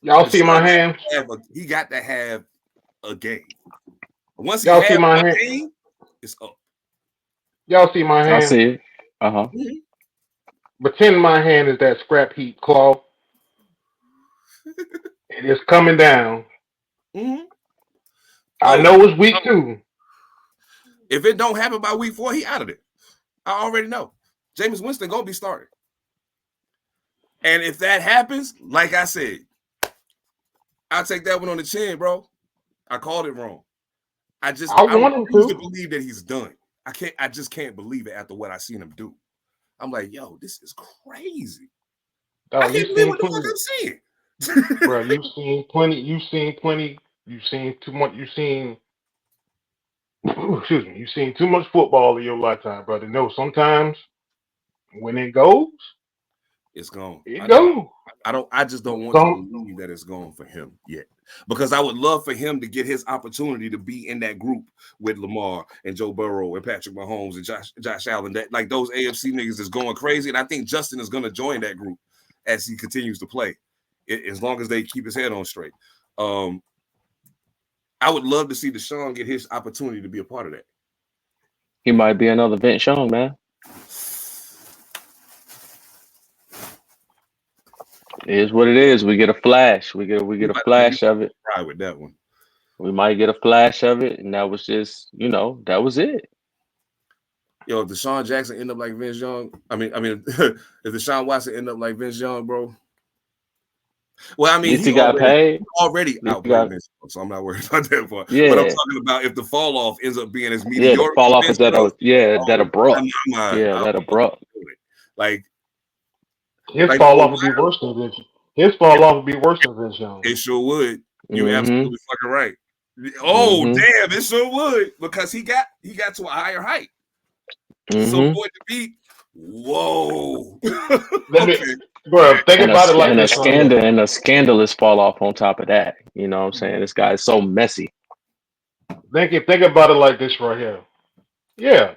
Y'all see my hand? He got to have a game. Once y'all see my hand, game, it's up. Y'all see my hand? I see it. Pretend my hand is that scrap heap claw. It is coming down. I know it's week 2. If it don't happen by week 4, he out of it. I already know. Jameis Winston gonna be starting. And if that happens, like I said, I'll take that one on the chin, bro. I called it wrong. I refuse to believe that he's done. I just can't believe it after what I seen him do. I'm like, yo, this is crazy. Oh, I can't believe what the fuck I'm seeing. Bro, you've seen plenty. You've seen too much. You've seen too much football in your lifetime, brother. No, sometimes when it goes, it's gone. I just don't want to believe that it's gone for him yet. Because I would love for him to get his opportunity to be in that group with Lamar and Joe Burrow and Patrick Mahomes and Josh Allen. That like those AFC niggas is going crazy. And I think Justin is going to join that group as he continues to play, as long as they keep his head on straight. I would love to see Deshaun get his opportunity to be a part of that. He might be another Vince Young, man. It is what it is. We get a flash. We get a flash of it. Right with that one. We might get a flash of it, and that was just, that was it. Yo, if Deshaun Jackson end up like Vince Young, I mean, if Deshaun Watson end up like Vince Young, bro. Well, I mean, he got paid. Already outplayed Vince, so I'm not worried about that part. Yeah. But I'm talking about if the fall off ends up being as mediocre. Yeah, the fall off is that abrupt. That abrupt. Like his fall off would be worse than Vince. His fall off would be worse than Vince Young. It sure would. You absolutely fucking right. Oh damn, it sure would, because he got to a higher height. So for it to be, whoa. Bro, think about it like this. And a scandalous fall off on top of that. You know what I'm saying? This guy is so messy. Think about it like this right here. Yeah.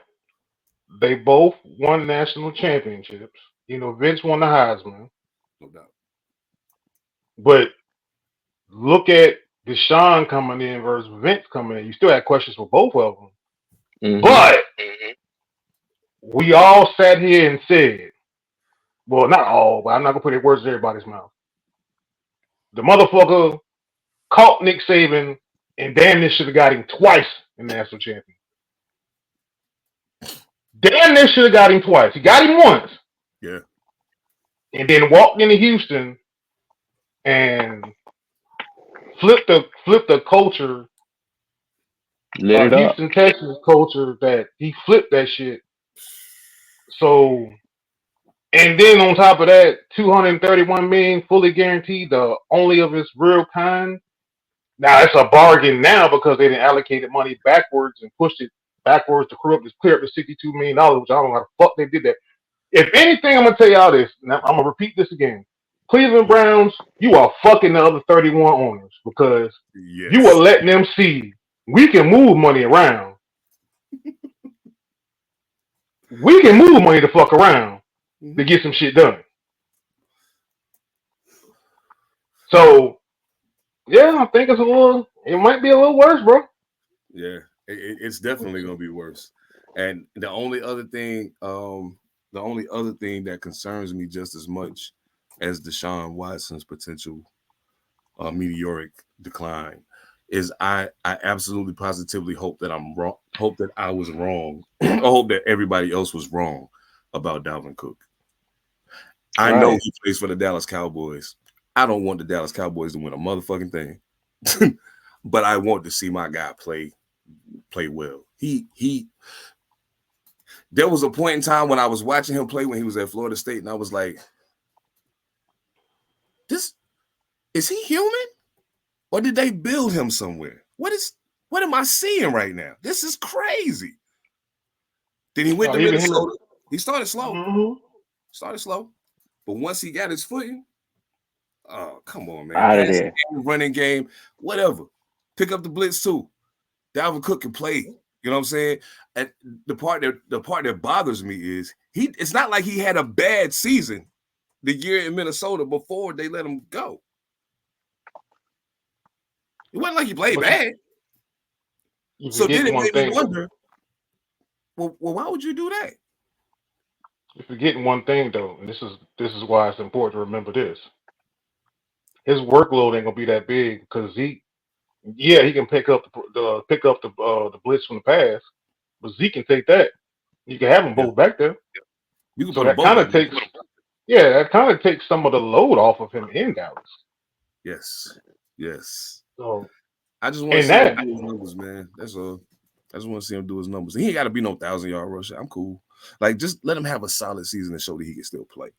They both won national championships. Vince won the Heisman. No doubt. But look at Deshaun coming in versus Vince coming in. You still had questions for both of them. But we all sat here and said, well, not all, but I'm not going to put words in everybody's mouth. The motherfucker caught Nick Saban and damn near should have got him twice in national champion. Damn near should have got him twice. He got him once. Yeah. And then walked into Houston and flipped the culture. Houston, Texas culture, that he flipped that shit. So, and then on top of that, $231 million fully guaranteed, the only of its real kind. Now it's a bargain now because they didn't allocate the money backwards and pushed it backwards to clear up the $62 million, which I don't know how the fuck they did that. If anything, I'm gonna tell y'all this. Now, I'm gonna repeat this again. Cleveland Browns, you are fucking the other 31 owners because you are letting them see we can move money around. We can move money to fuck around to get some shit done. So, yeah, I think it might be a little worse, bro. Yeah, it's definitely gonna be worse. And the only other thing that concerns me just as much as Deshaun Watson's potential meteoric decline is I absolutely positively hope that I'm wrong, hope that I was wrong, I hope that everybody else was wrong about Dalvin Cook. I know he plays for the Dallas Cowboys. I don't want the Dallas Cowboys to win a motherfucking thing, but I want to see my guy play well. There was a point in time when I was watching him play when he was at Florida State, and I was like, is he human? Or did they build him somewhere? What am I seeing right now? This is crazy. Then he went to Minnesota. He started slow. But once he got his footing, oh, come on, man. Out of there. Running game, whatever. Pick up the blitz too. Dalvin Cook can play. You know what I'm saying? And the part that bothers me is it's not like he had a bad season the year in Minnesota before they let him go. It wasn't like he played bad. So then it made me wonder, well, why would you do that? You're forgetting one thing though, and this is why it's important to remember this. His workload ain't gonna be that big because he can pick up the blitz from the pass, but Zeke can take that. You can have them both back there. You can so that kind of takes some of the load off of him in Dallas. Yes. So I just want to see him do his numbers, man. That's all. I just want to see him do his numbers. He ain't got to be no 1,000-yard rusher. I'm cool. Like, just let him have a solid season and show that he can still play.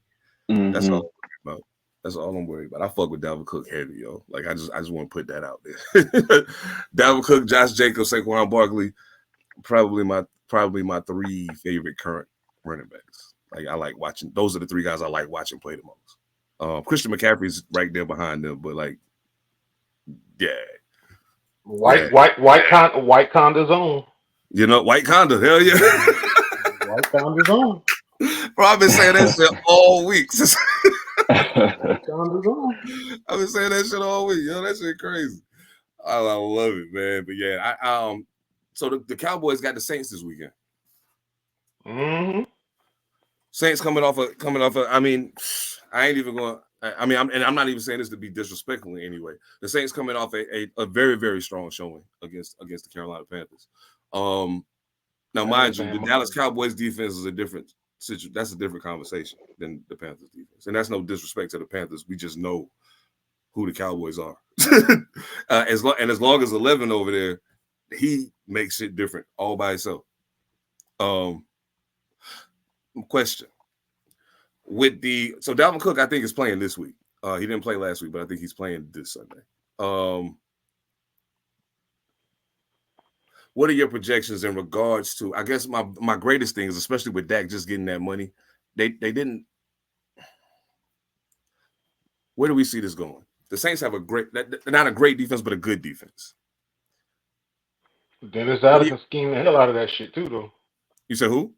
Mm-hmm. That's all I'm worried about. That's all I'm worried about. I fuck with Dalvin Cook heavy, yo. Like, I just want to put that out there. Dalvin Cook, Josh Jacobs, Saquon Barkley, probably my 3 favorite current running backs. Like, I like watching. Those are the 3 guys I like watching play the most. Christian McCaffrey's right there behind them, but like, yeah. White Conda's on. You know, White Conda, hell yeah. White Conda's on. Bro, I've been saying that shit all week. I've been saying that shit all week. Yo, that shit crazy. I love it, man. But yeah, so the Cowboys got the Saints this weekend. Mm-hmm. Saints coming off. I mean, I ain't even going. I mean, I'm not even saying this to be disrespectful in any way. The Saints coming off a very, very strong showing against the Carolina Panthers. Now, mind you, the Dallas Cowboys defense is a different situation. That's a different conversation than the Panthers defense, and that's no disrespect to the Panthers. We just know who the Cowboys are. As long as 11 over there, he makes it different all by himself. Question. So Dalvin Cook, I think, is playing this week. He didn't play last week, but I think he's playing this Sunday. What are your projections in regards to? I guess my greatest thing is, especially with Dak just getting that money, they didn't. Where do we see this going? The Saints have not a great defense, but a good defense. Dennis Allen can scheme the hell out of that shit too, though. You said who?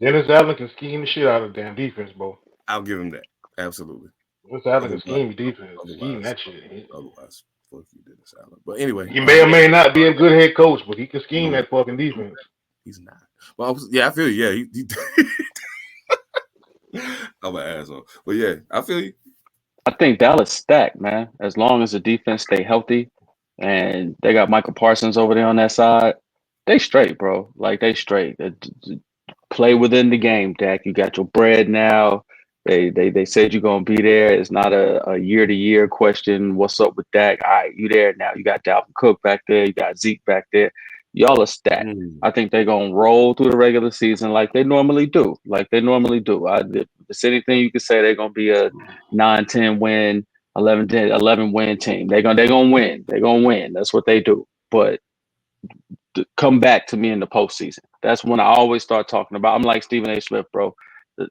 Dennis Allen can scheme the shit out of the damn defense, bro. I'll give him that. Absolutely. Dennis Allen can scheme the defense. Scheme that shit. Otherwise, fuck you, Dennis Allen. But anyway. He may or may not be a good head coach, but he can scheme that fucking defense. He's not. Well, yeah, I feel you. Yeah, I'm an asshole. But yeah, I feel you. I think Dallas stacked, man. As long as the defense stay healthy and they got Michael Parsons over there on that side, they straight, bro. Like, they straight. Play within the game, Dak. You got your bread now. They said you're gonna be there. It's not a year-to-year question. What's up with Dak? All right, you there now. You got Dalvin Cook back there. You got Zeke back there. Y'all are stacked. I think they're gonna roll through the regular season like they normally do. If there's anything you could say, they're gonna be a 9-10 win, 11 win team. They're gonna win. They're gonna win. That's what they do. But come back to me in the postseason. That's when I always start talking about. I'm like Stephen A. Smith, bro.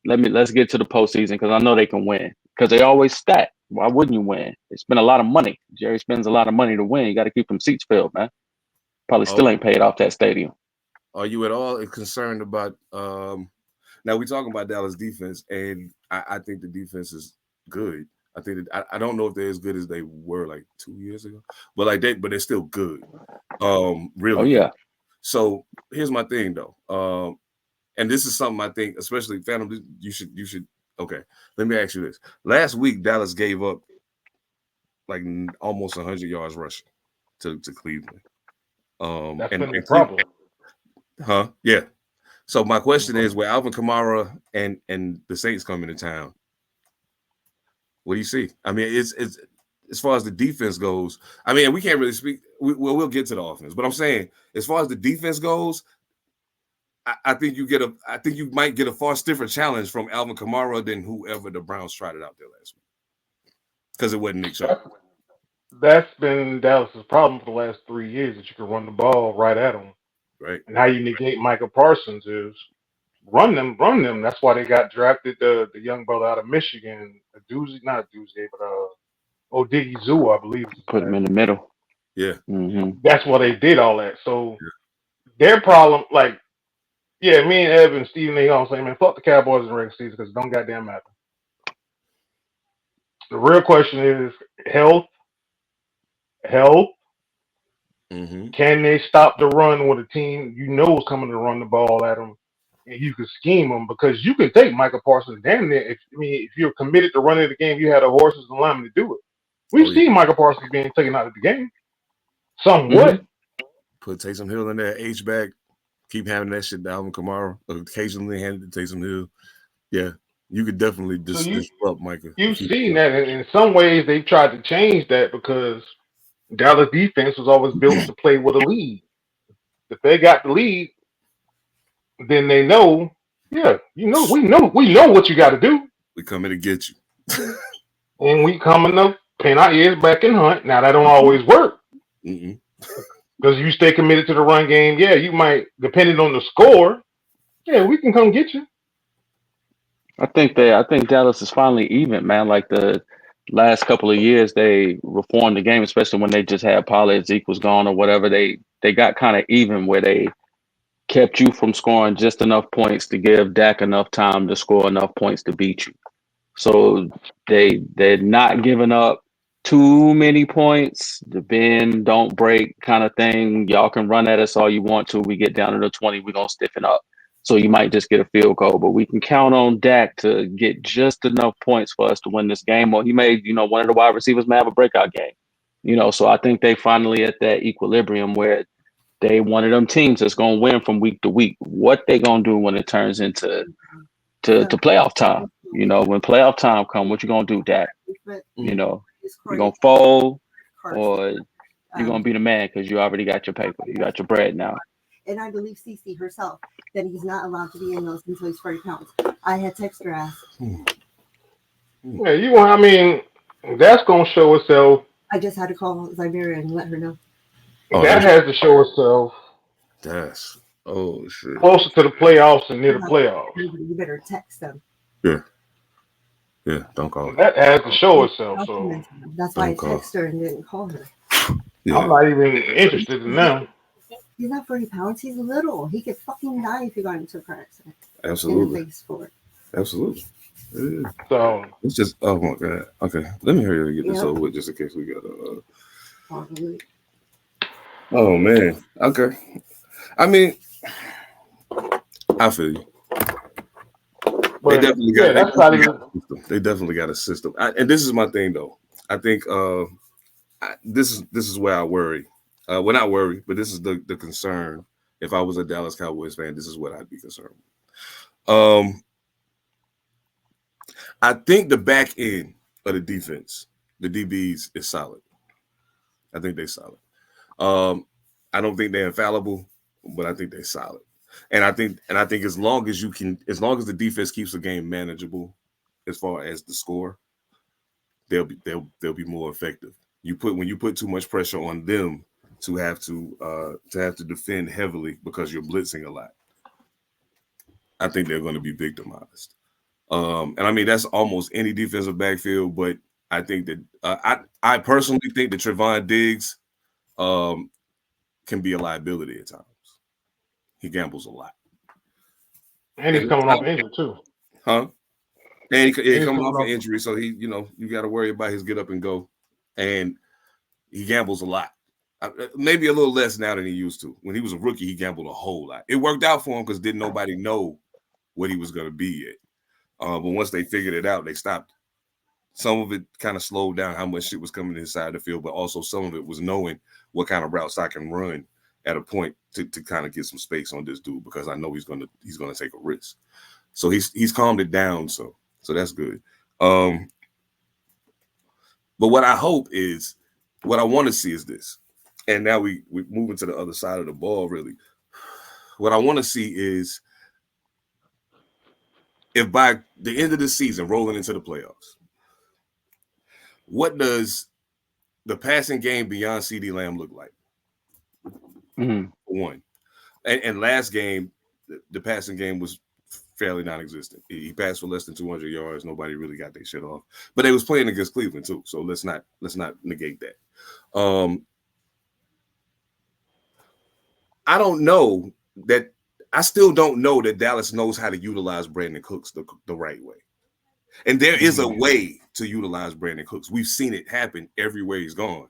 Let's get to the postseason because I know they can win. Because they always stack. Why wouldn't you win? They spend a lot of money. Jerry spends a lot of money to win. You got to keep them seats filled, man. Probably still ain't paid off that stadium. Are you at all concerned about? Now we're talking about Dallas defense, and I think the defense is good. I think that, I don't know if they're as good as they were like 2 years ago, but they're still good. Really. Oh yeah. Good. So here's my thing though. And this is something I think, especially Phantom, you should. Okay, let me ask you this. Last week, Dallas gave up like almost 100 yards rushing to Cleveland. That's and been the problem. Huh? Yeah. So my question is, with Alvin Kamara and the Saints coming to town, what do you see? I mean, it's as far as the defense goes. I mean, we can't really speak. We'll get to the offense, but I'm saying as far as the defense goes, I think you might get a far stiffer challenge from Alvin Kamara than whoever the Browns tried it out there last week, because it wasn't Nick Chubb. That's been Dallas's problem for the last 3 years, that you can run the ball right at them. Right. And how you negate Micah Parsons is run them. That's why they got drafted the young brother out of Michigan, not a Doozy, but Odiggy Zoo, I believe. Put him in the middle. Yeah. Mm-hmm. That's why they did all that. So their problem, like, yeah, me and Evan and Stephen, they all say, man, fuck the Cowboys in the regular season because it don't goddamn matter. The real question is health. Mm-hmm. Can they stop the run with a team you know is coming to run the ball at them, and you can scheme them? Because you can take Micah Parsons damn near. If you're committed to running the game, you had the horses and linemen to do it. We've seen Micah Parsons being taken out of the game somewhat. Put Taysom Hill in there, H-back. Keep having that shit down with Kamara. Occasionally hand it to Taysom Hill. Yeah, you could definitely disrupt Micah. You've seen that. In some ways, they've tried to change that because Dallas defense was always built to play with a lead. If they got the lead, then they know, we know what you got to do. We coming to get you. And we coming to pin our ears back and hunt. Now, that don't always work. Because you stay committed to the run game, you might, depending on the score, we can come get you. I think Dallas is finally even, man. Like the last couple of years, they reformed the game, especially when they just had Pollard, Zeke was gone or whatever. They got kind of even where they kept you from scoring just enough points to give Dak enough time to score enough points to beat you. So they're not giving up too many points, the bend don't break kind of thing. Y'all can run at us all you want to. We get down to the 20, we're going to stiffen up. So you might just get a field goal, but we can count on Dak to get just enough points for us to win this game. Or he may, one of the wide receivers may have a breakout game. So I think they finally at that equilibrium where they one of them teams that's going to win from week to week. What they going to do when it turns into to playoff time? When playoff time come, what you going to do, Dak? You're going to fold or you're going to be the man because you already got your paper. You got your bread now. And I believe Cece herself that he's not allowed to be in those until he's 40 pounds. I had text her ass. Yeah, that's going to show itself. I just had to call Zyberia and let her know. That has to show itself. That's, shit. Closer to the playoffs and near the playoffs. You better text them. Yeah, don't call her. That has to show itself. So that's why I texted her and didn't call her. Yeah. I'm not even interested in them. He's not 40 pounds. He's little. He could fucking die if he got into a car accident. Absolutely. In the face for it. Absolutely. Yeah. So it's just, oh my God. Okay, let me hurry up and get this over with just in case we got a. Oh man. Okay. I feel you. But, they definitely got a system. And this is my thing though. I think this is where I worry. Well, not worry, but this is the concern. If I was a Dallas Cowboys fan, this is what I'd be concerned with. I think the back end of the defense, the DBs, is solid. I think they're solid. I don't think they're infallible, but I think they're solid. And I think as long as the defense keeps the game manageable as far as the score, they'll be more effective. When you put too much pressure on them to have to defend heavily because you're blitzing a lot, I think they're going to be victimized. And I mean that's almost any defensive backfield, but I think that I personally think that Trevon Diggs can be a liability at times. He gambles a lot, and he's coming off injury too. Huh? And he coming off an injury, so you got to worry about his get up and go, and he gambles a lot. Maybe a little less now than he used to. When he was a rookie, he gambled a whole lot. It worked out for him because didn't nobody know what he was going to be yet. But once they figured it out, they stopped. Some of it kind of slowed down how much shit was coming inside the field, but also some of it was knowing what kind of routes I can run at a point to kind of get some space on this dude because I know he's gonna take a risk. So he's calmed it down, so that's good. But what I hope is, what I want to see is this, and now we moving to the other side of the ball. Really, what I want to see is if by the end of the season, rolling into the playoffs, what does the passing game beyond CeeDee Lamb look like? Mm-hmm. One, and last game, the passing game was fairly non-existent. He passed for less than 200 yards. Nobody really got their shit off, but they was playing against Cleveland too. So let's not negate that. I don't know that. I still don't know that Dallas knows how to utilize Brandon Cooks the right way. And there is a way to utilize Brandon Cooks. We've seen it happen everywhere he's gone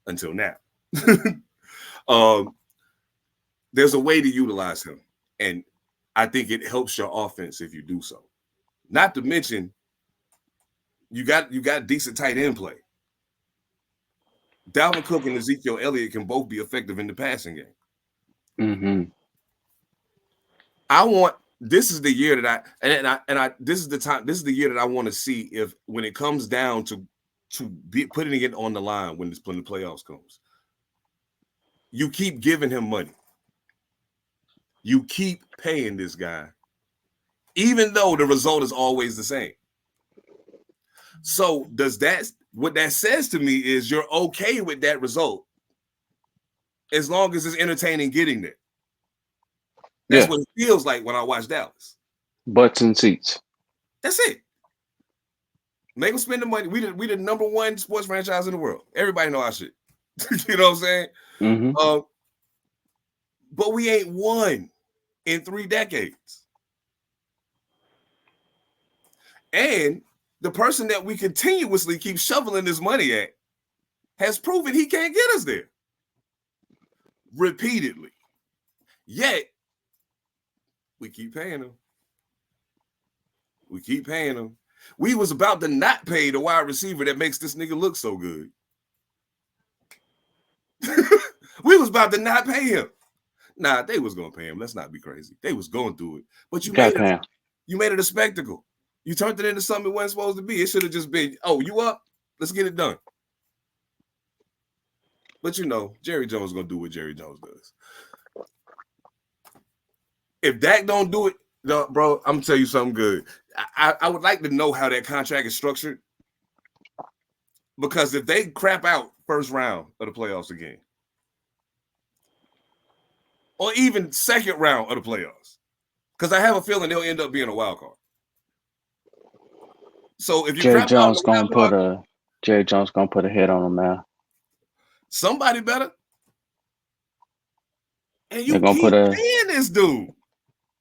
until now. There's a way to utilize him. And I think it helps your offense if you do so. Not to mention, you got decent tight end play. Dalvin Cook and Ezekiel Elliott can both be effective in the passing game. Mm-hmm. This is the year that this is the year that I want to see if, when it comes down to be putting it on the line when the playoffs comes, you keep giving him money. You keep paying this guy, even though the result is always the same. So what that says to me is you're okay with that result as long as it's entertaining getting there. That's what it feels like when I watch Dallas. Butts and seats. That's it. Make them spend the money. We the number one sports franchise in the world. Everybody know our shit. You know what I'm saying? Mm-hmm. But we ain't won in 3 decades. And the person that we continuously keep shoveling this money at has proven he can't get us there. Repeatedly. Yet, we keep paying him. We was about to not pay the wide receiver that makes this nigga look so good. We was about to not pay him. Nah, they was gonna pay him. Let's not be crazy. They was going through it. But you made it a spectacle. You turned it into something it wasn't supposed to be. It should have just been, oh, you up? Let's get it done. But Jerry Jones gonna do what Jerry Jones does. If Dak don't do it, no, bro, I'm gonna tell you something good. I would like to know how that contract is structured, because if they crap out first round of the playoffs again, or even second round of the playoffs, because I have a feeling they'll end up being a wild card. So if you Jerry Jones gonna put a hit on him, man. Somebody better. And you keep paying this dude.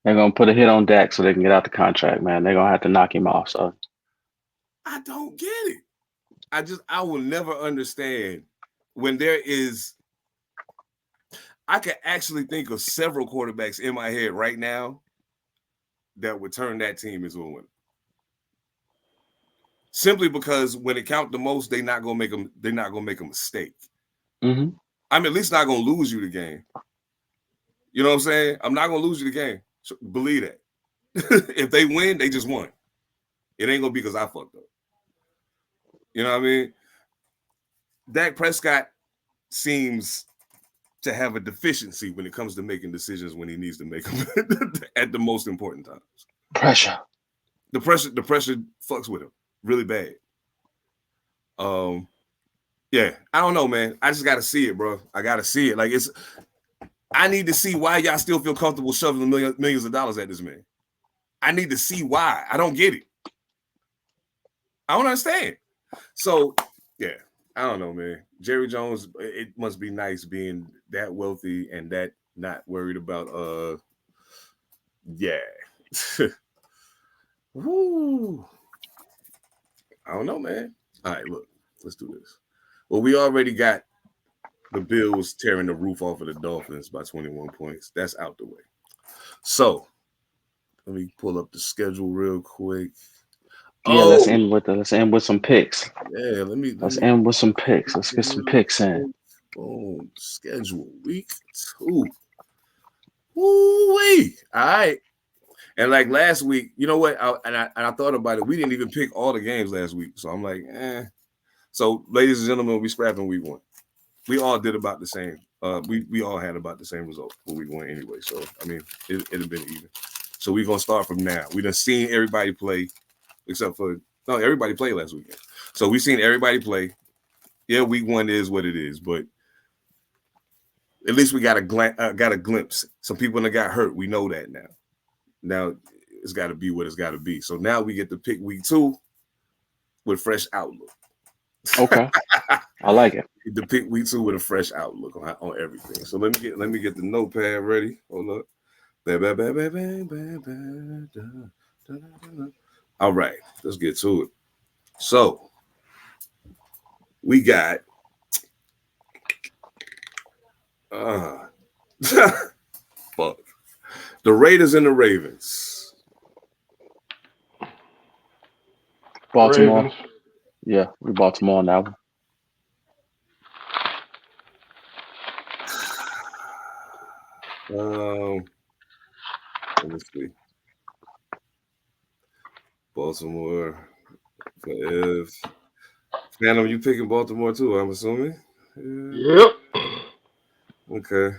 They're going to put a hit on Dak so they can get out the contract, man. They're going to have to knock him off. So I don't get it. I will never understand when there is. I could actually think of several quarterbacks in my head right now that would turn that team into a winner. Simply because when it counts the most, they're not gonna make a mistake. Mm-hmm. I'm at least not gonna lose you the game. You know what I'm saying? I'm not gonna lose you the game. So believe that. If they win, they just won. It ain't gonna be because I fucked up. You know what I mean? Dak Prescott seems to have a deficiency when it comes to making decisions when he needs to make them at the most important times. Pressure. The pressure fucks with him really bad. Yeah, I don't know, man. I just gotta see it, bro. I gotta see it. Like I need to see why y'all still feel comfortable shoveling millions of dollars at this man. I need to see why. I don't get it. I don't understand. So, yeah, I don't know, man. Jerry Jones, it must be nice being that wealthy and that not worried about, yeah. Woo. I don't know, man. All right, look, let's do this. Well, we already got the Bills tearing the roof off of the Dolphins by 21 points. That's out the way. So, let me pull up the schedule real quick. Yeah, let's end with some picks. Yeah, let's end with some picks. Let's get some picks in. Boom. Schedule week 2. Woo-wee. All right. And like last week, you know what? I thought about it. We didn't even pick all the games last week. So I'm like, So, ladies and gentlemen, we scrapping week 1. We all did about the same. We all had about the same result for week 1 anyway. So, I mean, it'd have been even. So we're gonna start from now. We done seen everybody play, except for everybody played last weekend. So we've seen everybody play. Yeah, week 1 is what it is, but at least we got a glimpse. Some people that got hurt. We know that now. Now it's got to be what it's got to be. So now we get to pick week 2 with fresh outlook. Okay, I like it. To pick week 2 with a fresh outlook on everything. So let me get the notepad ready. Hold up. All right, let's get to it. So we got fuck. The Raiders and the Ravens. Baltimore. Ravens. Yeah, we Baltimore on that one. Let me see. Baltimore. If Phantom, you picking Baltimore too, I'm assuming? Yep. Okay.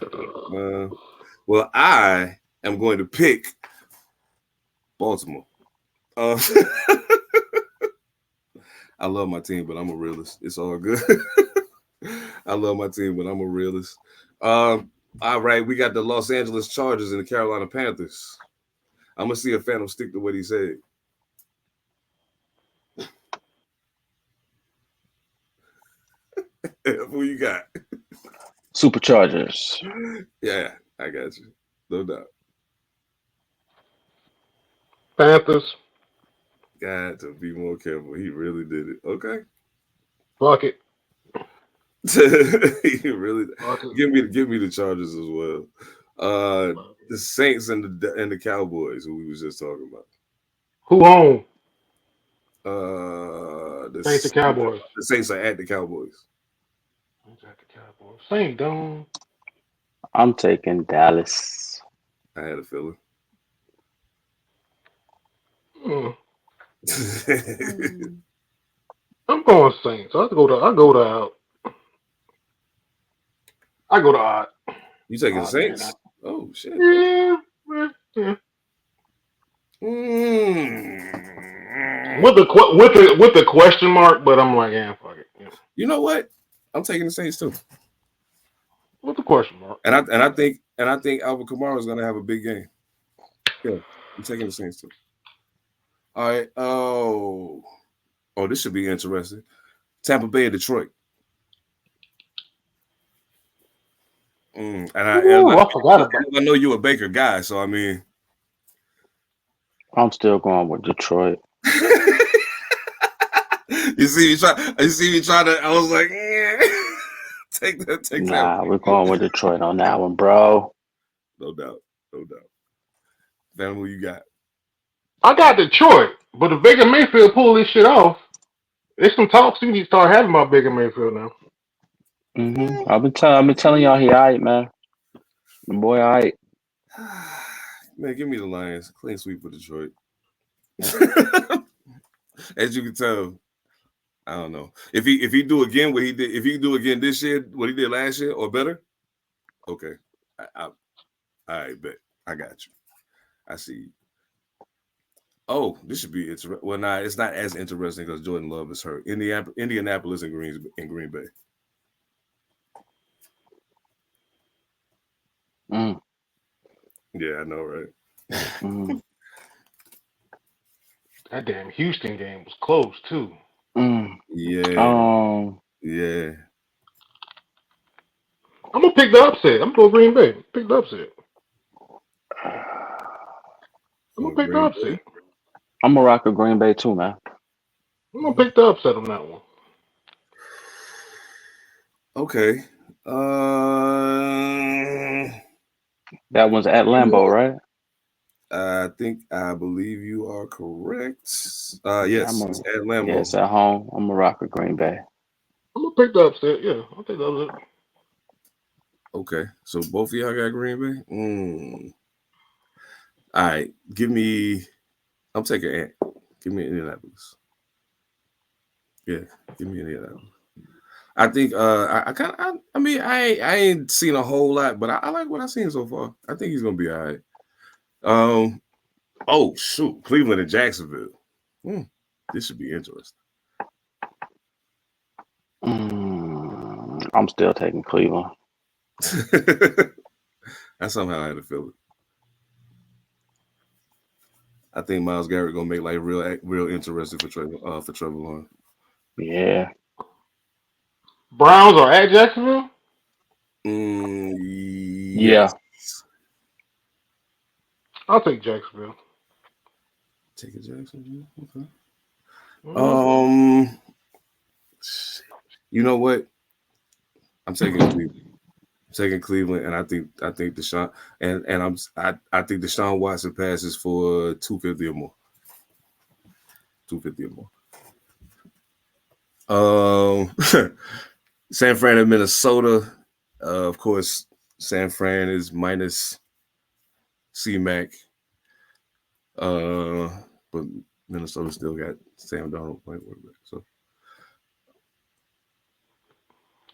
Well, I am going to pick Baltimore. I love my team, but I'm a realist. It's all good. I love my team, but I'm a realist. All right, we got the Los Angeles Chargers and the Carolina Panthers. I'm gonna see if Phantom stick to what he said. Who you got? Superchargers. Yeah, I got you. No doubt. Panthers. Got to be more careful. He really did it. Okay. Fuck it. He really give me the Chargers as well. The Saints and the Cowboys, who we was just talking about. Who home? The Saints and Cowboys. The Saints are at the Cowboys. Saints at the Cowboys. Same dome. I'm taking Dallas. I had a feeling. I'm going Saints. I go to odd. You taking the Saints? Man. Oh shit. Yeah. With the question mark, but I'm like, yeah, fuck it. Yeah. You know what? I'm taking the Saints too. With the question mark. And I think Alvin Kamara is gonna have a big game. Yeah, I'm taking the Saints too. All right. Oh, this should be interesting. Tampa Bay and Detroit. And I forgot about it. I know you're a Baker guy, so I mean, I'm still going with Detroit. You see me try to. I was like, take that. Nah, we're going with Detroit on that one, bro. No doubt. Then who you got? I got Detroit, but if Baker Mayfield pull this shit off, there's some talks you need to start having about Baker Mayfield now. Mm-hmm. I've been telling y'all he alright, man. The boy alright. Man, give me the Lions. Clean sweep for Detroit. As you can tell, I don't know. If he do again what he did, if he do again this year, what he did last year or better, okay. I bet. I got you. I see you. Oh, this should be interesting. Well, nah, it's not as interesting because Jordan Love is hurt. Indianapolis and Green Bay. Yeah, I know, right? That damn Houston game was close too. Yeah. Yeah. I'm gonna pick the upset. I'm going Green Bay. Pick the upset. I'm gonna pick the upset. I'm gonna rock a Green Bay too, man. I'm gonna pick the upset on that one. Okay. That one's at Lambeau, right? I believe you are correct. Yes, it's at Lambeau. Yeah, it's at home. I'm gonna rock a Green Bay. I'm gonna pick the upset. Yeah, I'll take the upset. Okay, so both of y'all got Green Bay. All right, I'm taking Ant. Give me Indianapolis. Yeah, give me Indianapolis. I think I ain't seen a whole lot, but I like what I've seen so far. I think he's gonna be all right. Oh shoot, Cleveland and Jacksonville. This should be interesting. I'm still taking Cleveland. I somehow had to feel it. I think Myles Garrett gonna make like real interesting for Trevor Lawrence. Yeah. Browns are at Jacksonville? Yeah. I'll take Jacksonville. Take a Jacksonville. Okay. You know what? I'm taking Cleveland. And I think Deshaun and I think Deshaun Watson passes for 250 or more. 250 or more. San Fran and Minnesota. Of course, San Fran is minus C-Mac. But Minnesota still got Sam Darnold playing quarterback. So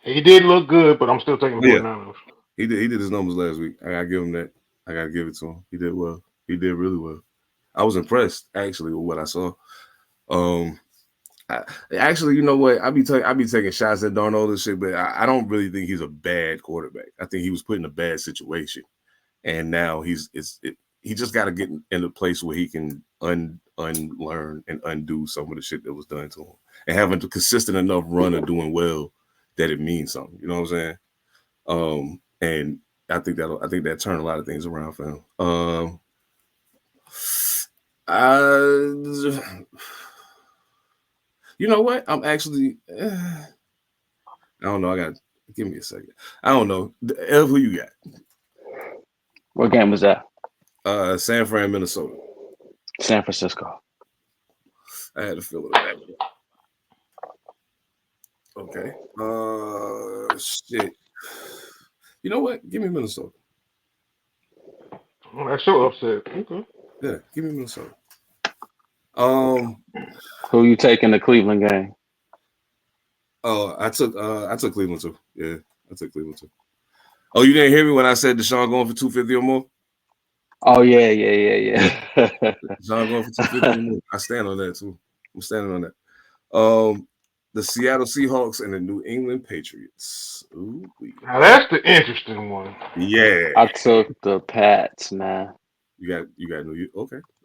he did look good, but I'm still taking the 49ers. He did his numbers last week. I gotta give him that. I gotta give it to him. He did well. He did really well. I was impressed actually with what I saw. Actually, you know what? I be taking shots at Darnold and shit, but I don't really think he's a bad quarterback. I think he was put in a bad situation, and now he just got to get in a place where he can unlearn and undo some of the shit that was done to him, and having a consistent enough run of doing well that it means something. You know what I'm saying? And I think that turned a lot of things around for him. You know what? I'm actually, I don't know. Give me a second. I don't know. Who you got? What game was that? San Fran, Minnesota. San Francisco. I had to feel it. Okay. Shit. You know what? Give me Minnesota. Oh, that's your upset. Okay. Yeah, give me Minnesota. Who you taking the Cleveland game? Oh, I took Cleveland too. Yeah, I took Cleveland too. Oh, you didn't hear me when I said Deshaun going for 250 or more? Oh yeah. Deshaun going for 250 or more. I stand on that too. I'm standing on that. The Seattle Seahawks and the New England Patriots. Ooh, now that's the interesting one. Yeah. I took the Pats, man. You got New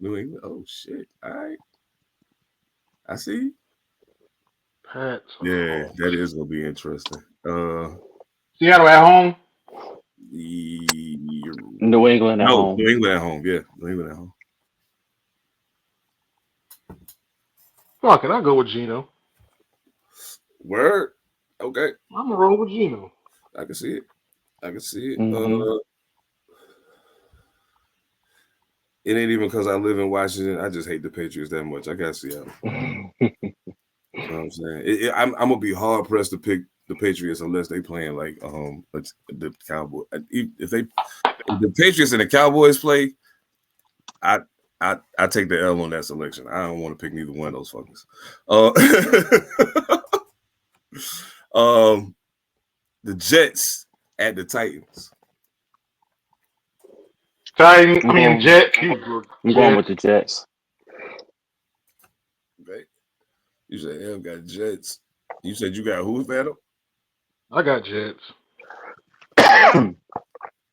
England. Oh shit. All right. I see. Pats. Yeah, that is gonna be interesting. Seattle at home. New England at home. New England at home. Yeah, New England at home. Fuck it, I'll go with Geno. Word. Okay. I'm gonna roll with Geno. I can see it. Mm-hmm. It ain't even because I live in Washington. I just hate the Patriots that much. I got Seattle. You know what I'm saying? I'm gonna be hard pressed to pick the Patriots unless they playing like the Cowboys. If the Patriots and the Cowboys play, I take the L on that selection. I don't want to pick neither one of those fuckers. The Jets at the Titans. Jets. I'm going with the Jets. You said L got Jets. You said you got who, Phantom? I got Jets.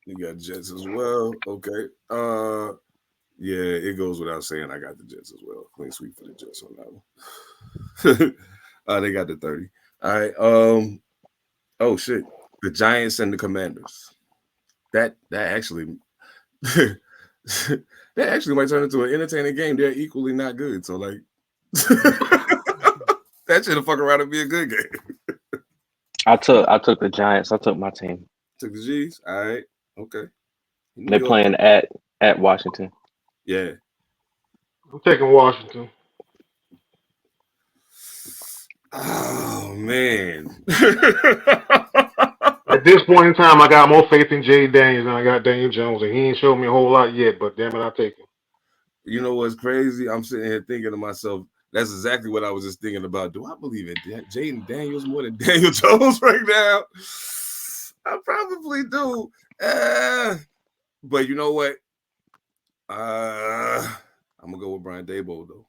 You got Jets as well. Okay. Yeah, it goes without saying I got the Jets as well. Clean sweep for the Jets on that one. They got the 30. All right. Oh shit. The Giants and the Commanders. That actually that actually might turn into an entertaining game. They're equally not good. So like that should have fuck around and be a good game. I took the Giants. I took my team. Took the G's. All right. Okay. They're playing at Washington. Yeah. I'm taking Washington. Oh man. At this point in time, I got more faith in Jay Daniels than I got Daniel Jones, and he ain't showed me a whole lot yet. But damn it, I take him. You know what's crazy? I'm sitting here thinking to myself, that's exactly what I was just thinking about. Do I believe in Jaden Daniels more than Daniel Jones right now? I probably do. But you know what? I'm gonna go with Brian Daboll though.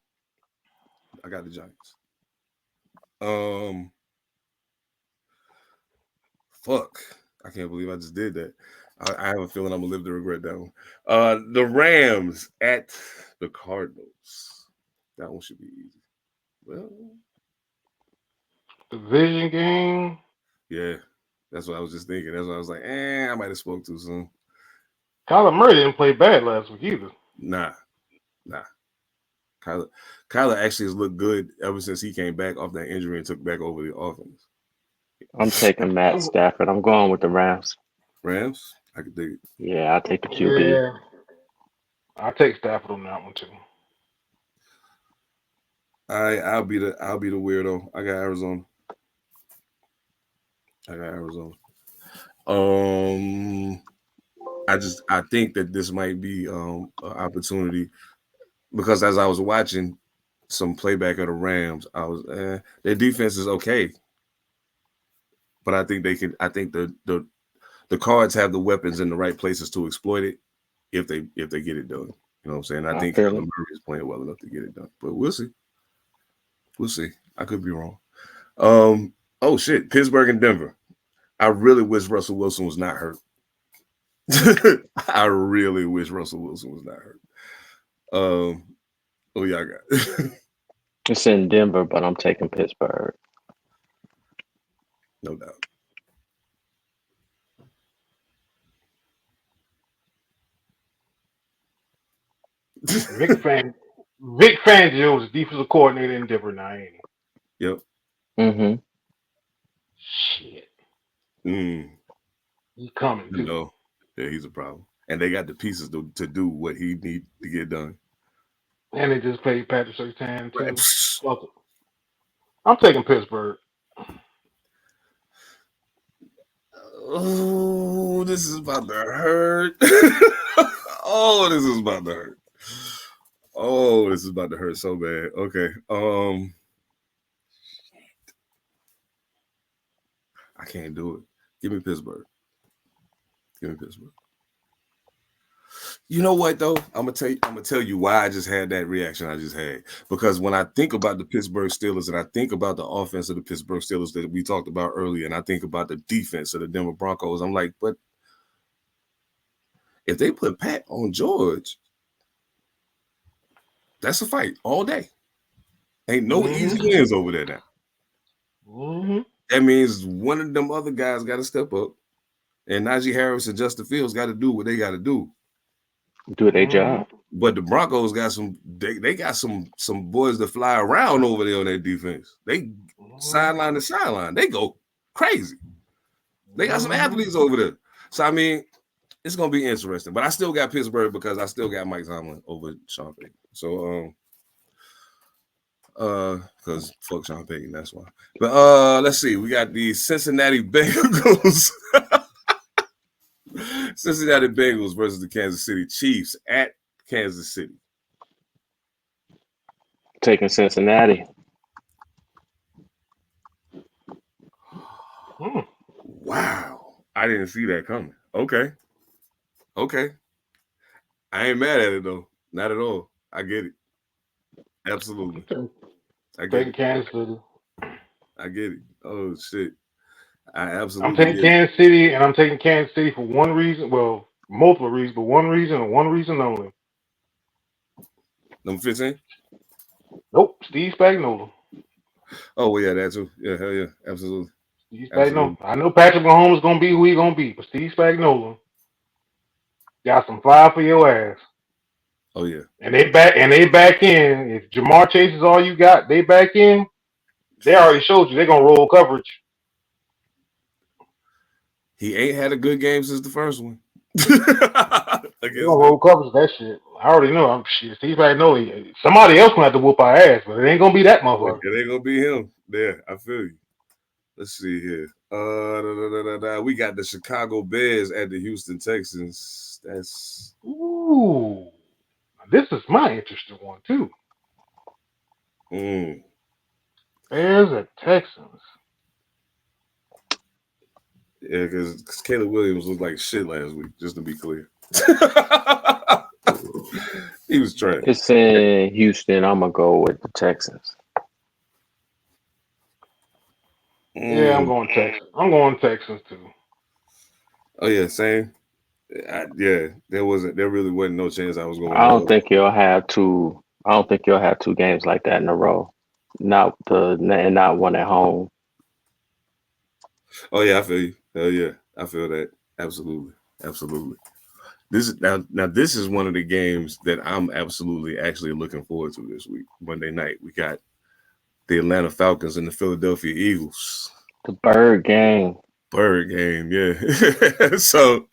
I got the Giants. Fuck. I can't believe I just did that. I have a feeling I'm gonna live to regret that one. The Rams at the Cardinals. That one should be easy. Well, division game. Yeah, that's what I was just thinking. That's what I was like, I might have spoke too soon. Kyler Murray didn't play bad last week either. Nah. Kyler actually has looked good ever since he came back off that injury and took back over the offense. I'm taking Matt Stafford. I'm going with the Rams. Rams? I could dig it. Yeah, I'll take the QB. Yeah. I'll take Stafford on that one too. I'll be the weirdo. I got Arizona. I think that this might be an opportunity because as I was watching some playback of the Rams, I was their defense is okay. But I think they can. I think the Cards have the weapons in the right places to exploit it if they get it done. You know what I'm saying? I think Kyler Murray is playing well enough to get it done. But we'll see. I could be wrong. Oh shit, Pittsburgh and Denver. I really wish Russell Wilson was not hurt. I really wish Russell Wilson was not hurt. Oh yeah, I got it. It's in Denver, but I'm taking Pittsburgh. No doubt. Vic Fangio was defensive coordinator in Denver now, ain't he? Yep. Mm-hmm. Shit. He's coming too. No. Yeah, he's a problem. And they got the pieces to do what he need to get done. And they just played Patrick Surtain too. Right. I'm taking Pittsburgh. Oh, this is about to hurt. Oh, this is about to hurt. Oh, this is about to hurt so bad. Okay. I can't do it. Give me Pittsburgh. You know what though? I'm gonna tell you why I just had that reaction I just had. Because when I think about the Pittsburgh Steelers and I think about the offense of the Pittsburgh Steelers that we talked about earlier, and I think about the defense of the Denver Broncos, I'm like, but if they put Pat on George, that's a fight all day. Ain't no easy wins over there now. Mm-hmm. That means one of them other guys got to step up, and Najee Harris and Justin Fields got to do what they got to do. Do their job. But the Broncos got they got some boys that fly around over there on their defense. They sideline to sideline. They go crazy. They got some athletes over there. So I mean, it's gonna be interesting. But I still got Pittsburgh because I still got Mike Tomlin over Sean Payton. So because fuck Sean Payton, that's why. But let's see. We got the Cincinnati Bengals. Cincinnati Bengals versus the Kansas City Chiefs at Kansas City. Taking Cincinnati. Wow. I didn't see that coming. Okay. I ain't mad at it though. Not at all. I get it. Absolutely. I get taking it. Kansas City. I get it. Oh shit. I I'm absolutely taking get it. Kansas City, and I'm taking Kansas City for one reason. Well, multiple reasons, but one reason and one reason only. Number 15? Nope, Steve Spagnuolo. Oh well, yeah, that too. Yeah, hell yeah. Absolutely. Steve Spagnuolo. Absolutely. I know Patrick Mahomes is gonna be who he gonna be, but Steve Spagnuolo got some fire for your ass. Oh yeah. And they back in. If Jamar Chase is all you got, they back in. They already showed you they're gonna roll coverage. He ain't had a good game since the first one. They're gonna Against them. roll coverage that shit. I already know. I'm shit. Steve Spagnuolo. Somebody else gonna have to whoop our ass, but it ain't gonna be that motherfucker. It ain't gonna be him. There, I feel you. Let's see here. We got the Chicago Bears at the Houston Texans. That's Ooh, this is my interesting one too. mm. Bears at Texans. Yeah, because Caleb Williams looked like shit last week, just to be clear. He was trash. It's in Houston. I'm gonna go with the Texans. Yeah, I'm going Texans. I'm going Texans too. Oh yeah, same. There really wasn't no chance I was going. I don't think you'll have two. I don't think you'll have two games like that in a row. Not one at home. Oh yeah, I feel you. Hell yeah, I feel that. Absolutely. This is now this is one of the games that I'm absolutely actually looking forward to this week. Monday night, we got the Atlanta Falcons and the Philadelphia Eagles. The Bird game. Yeah. So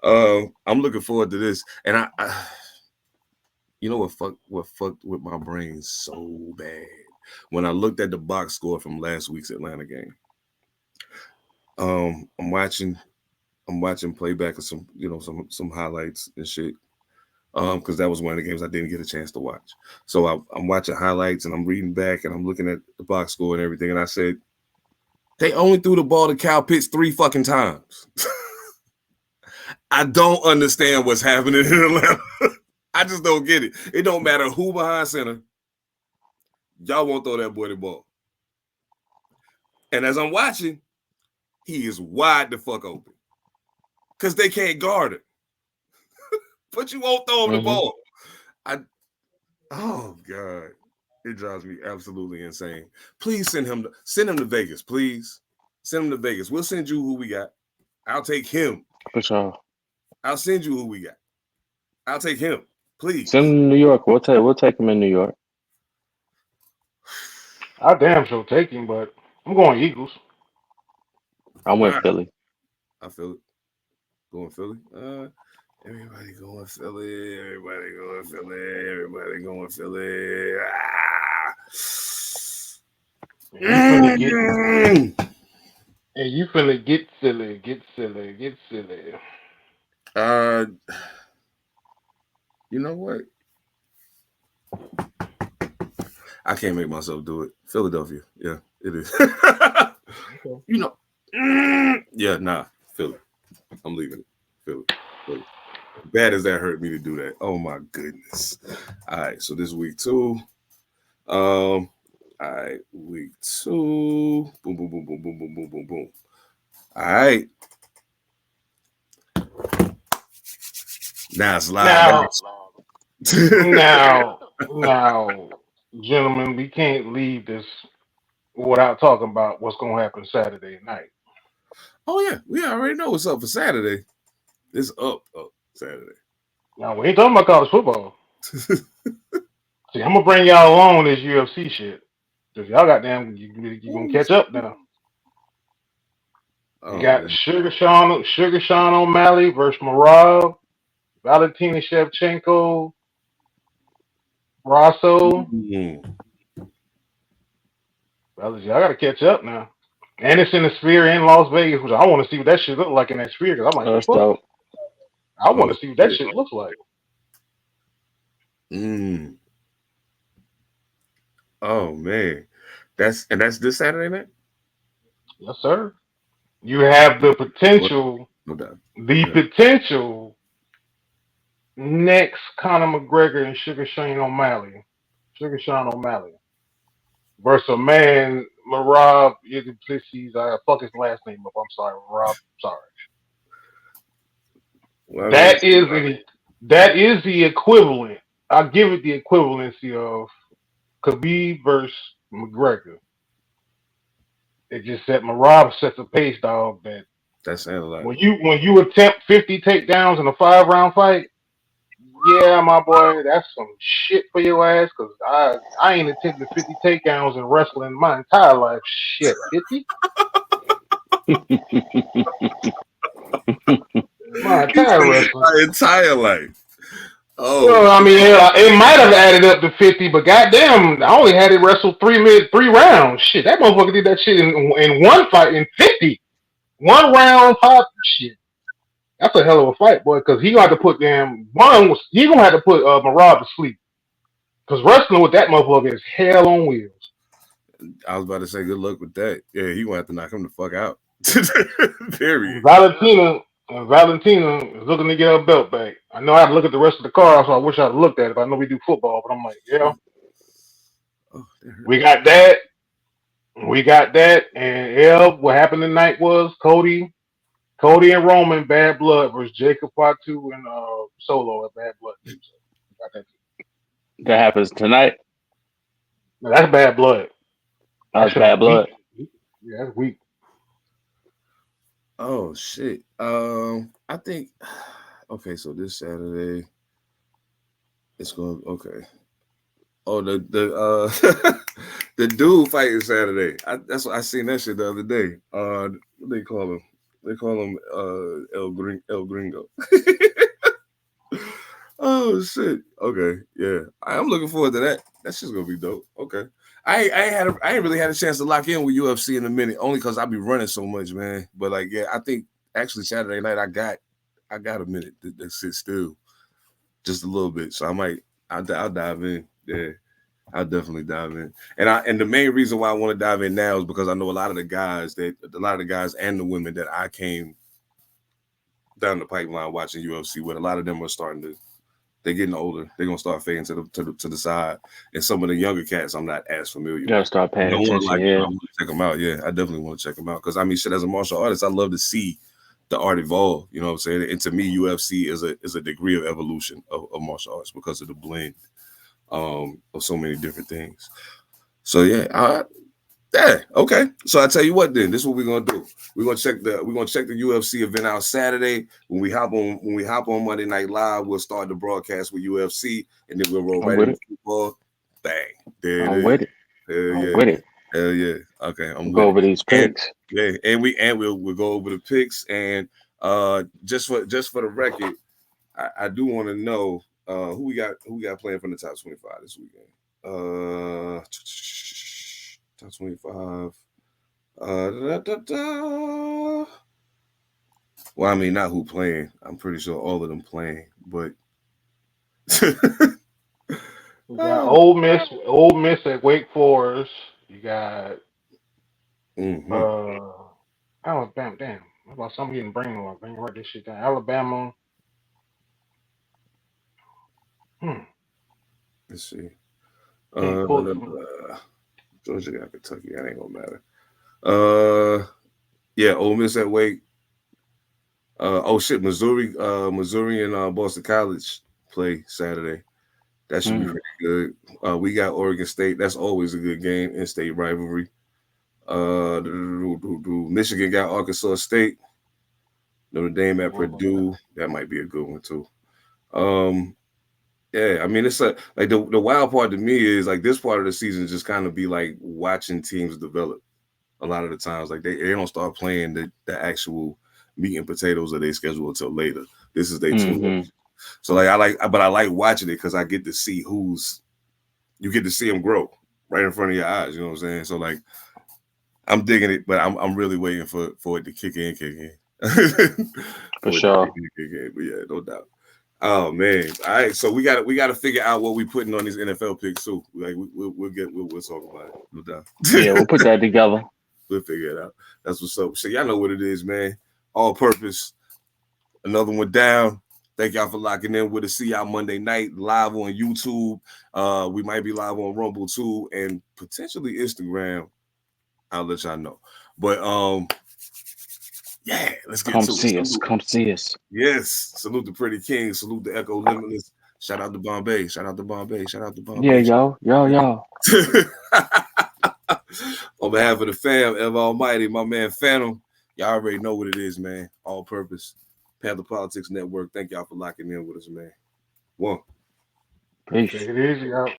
I'm looking forward to this. And I you know what fucked with my brain so bad when I looked at the box score from last week's Atlanta game. I'm watching playback of some highlights and shit. Because that was one of the games I didn't get a chance to watch. So I'm watching highlights and I'm reading back and I'm looking at the box score and everything. And I said, they only threw the ball to Kyle Pitts 3 fucking times. I don't understand what's happening in Atlanta. I just don't get it. It don't matter who behind center. Y'all won't throw that boy the ball. And as I'm watching, he is wide the fuck open. Because they can't guard it. But you won't throw him the ball. Oh God. It drives me absolutely insane. Please send him to Vegas, please. Send him to Vegas. We'll send you who we got. I'll take him. For sure. I'll send you who we got. I'll take him, please. Send him to New York. We'll take him in New York. I damn sure take him, but I'm going Eagles. I went Philly. I feel it. Going Philly. Everybody going Philly. Everybody going Philly. And you finna get silly. You know what? I can't make myself do it. Philadelphia. Yeah, it is. Okay. You know. Yeah, nah. Philly. I'm leaving it. Philly. Bad as that hurt me to do that. Oh my goodness. All right, so this is week 2. All right, week 2. Boom. All right. Now it's live. Now, gentlemen, we can't leave this without talking about what's gonna happen Saturday night. Oh yeah, we already know what's up for Saturday. It's up Saturday. Now we ain't talking about college football. See, I'm gonna bring y'all along this UFC shit. Cause y'all goddamn you gonna catch up now. You got Sugar Sean O'Malley versus Marab, Valentina Shevchenko, Rosso. Brothers, y'all gotta catch up now. And it's in the Sphere in Las Vegas, which I want to see what that shit look like in that Sphere. Cause I'm like, that's dope. I want to see what that shit looks like. Oh man, that's this Saturday night. Yes, sir. You have the potential. No doubt. Potential next Conor McGregor and Sugar Sean O'Malley. versus a man, Marab Idrisis. I fuck his last name up. I'm sorry, Marab. Sorry. Well, That is the equivalent. I'll give it the equivalency of Khabib versus McGregor. It just set Marab sets a pace, dog. That sounds like when you attempt 50 takedowns in a 5-round fight, yeah, my boy, that's some shit for your ass. Cause I ain't attempted 50 takedowns in wrestling my entire life. Shit, 50? My entire wrestling. my entire life. Oh, well, I mean, it might have added up to 50, but goddamn, I only had it wrestle 3 rounds. Shit, that motherfucker did that shit in one fight in 50. 1 round, 5 shit. That's a hell of a fight, boy, because he gonna have to put Marab to sleep. Because wrestling with that motherfucker is hell on wheels. I was about to say good luck with that. Yeah, he gonna have to knock him the fuck out. Period. Valentina is looking to get her belt back. I know I have to look at the rest of the card, so I wish I'd looked at it. I know we do football, but I'm like, yeah. Oh, we got that. And yeah, what happened tonight was Cody and Roman, bad blood, versus Jacob Fatu and Solo at bad blood. So got that. That happens tonight. No, that's bad blood. That's bad blood. Yeah, that's weak. Oh shit. I think okay, so this Saturday it's going okay. Oh, the the dude fighting Saturday. That's what I seen that shit the other day. What they call him? They call him El Gringo. Oh shit. Okay, yeah. I'm looking forward to that. That's just gonna be dope. Okay. I ain't really had a chance to lock in with UFC in a minute, only because I be running so much, man. But like, yeah, I think actually Saturday night I got a minute to sit still, just a little bit. So I'll dive in. Yeah, I'll definitely dive in. And the main reason why I want to dive in now is because I know a lot of the guys and the women that I came down the pipeline watching UFC with. A lot of them are starting to. They're getting older. They're gonna start fading to the side. And some of the younger cats, I'm not as familiar. You gotta start paying attention. I want to check them out. Yeah, I definitely want to check them out because I mean, shit. As a martial artist, I love to see the art evolve. You know what I'm saying? And to me, UFC is a degree of evolution of martial arts because of the blend of so many different things. So yeah, yeah, okay. So I tell you what, then this is what we're gonna do. We're gonna check the UFC event out Saturday. When we hop on Monday Night Live, we'll start the broadcast with UFC, and then we'll roll right into football. Bang! I'm with it. With it. Hell yeah. Okay, I'm go over these picks. And we'll go over the picks. And just for the record, I do want to know who we got playing from the top 25 this weekend. Top 25. Well, I mean, not who playing. I'm pretty sure all of them playing, but we got Ole Miss at Wake Forest. You got Alabama. Damn, what about something getting brain lock? I can write this shit down. Alabama. Let's see. Georgia got Kentucky. That ain't gonna matter. Yeah, Ole Miss at Wake. Missouri and Boston College play Saturday. That should be pretty good. We got Oregon State. That's always a good game, in-state rivalry. Michigan got Arkansas State. Notre Dame at Purdue. That might be a good one too. Yeah, I mean, it's like the wild part to me is like this part of the season just kind of be like watching teams develop. A lot of the times, like they don't start playing the actual meat and potatoes of their schedule until later. This is their tool. So like I like watching it because I get to see you get to see them grow right in front of your eyes. You know what I'm saying? So like I'm digging it, but I'm really waiting for it to kick in. For sure. But yeah, no doubt. Oh man! All right, so we got to figure out what we putting on these NFL picks too. Like we'll talk about it, no doubt. Yeah, we'll put that together. We'll figure it out. That's what's up. So y'all know what it is, man. All purpose. Another one down. Thank y'all for locking in with us. See y'all Monday night live on YouTube. We might be live on Rumble too, and potentially Instagram. I'll let y'all know. But yeah, let's get come to see it. us. Come see us. Yes, salute the Pretty King. Salute the Echo Limitless. Shout out to Bombay. Shout out to Bombay. Shout out to Bombay. Yeah, yo. On behalf of the fam, All Mightee, my man Phantom, y'all already know what it is, man. All purpose. Pantha Politix Network. Thank y'all for locking in with us, man. One. Peace. Take it easy out.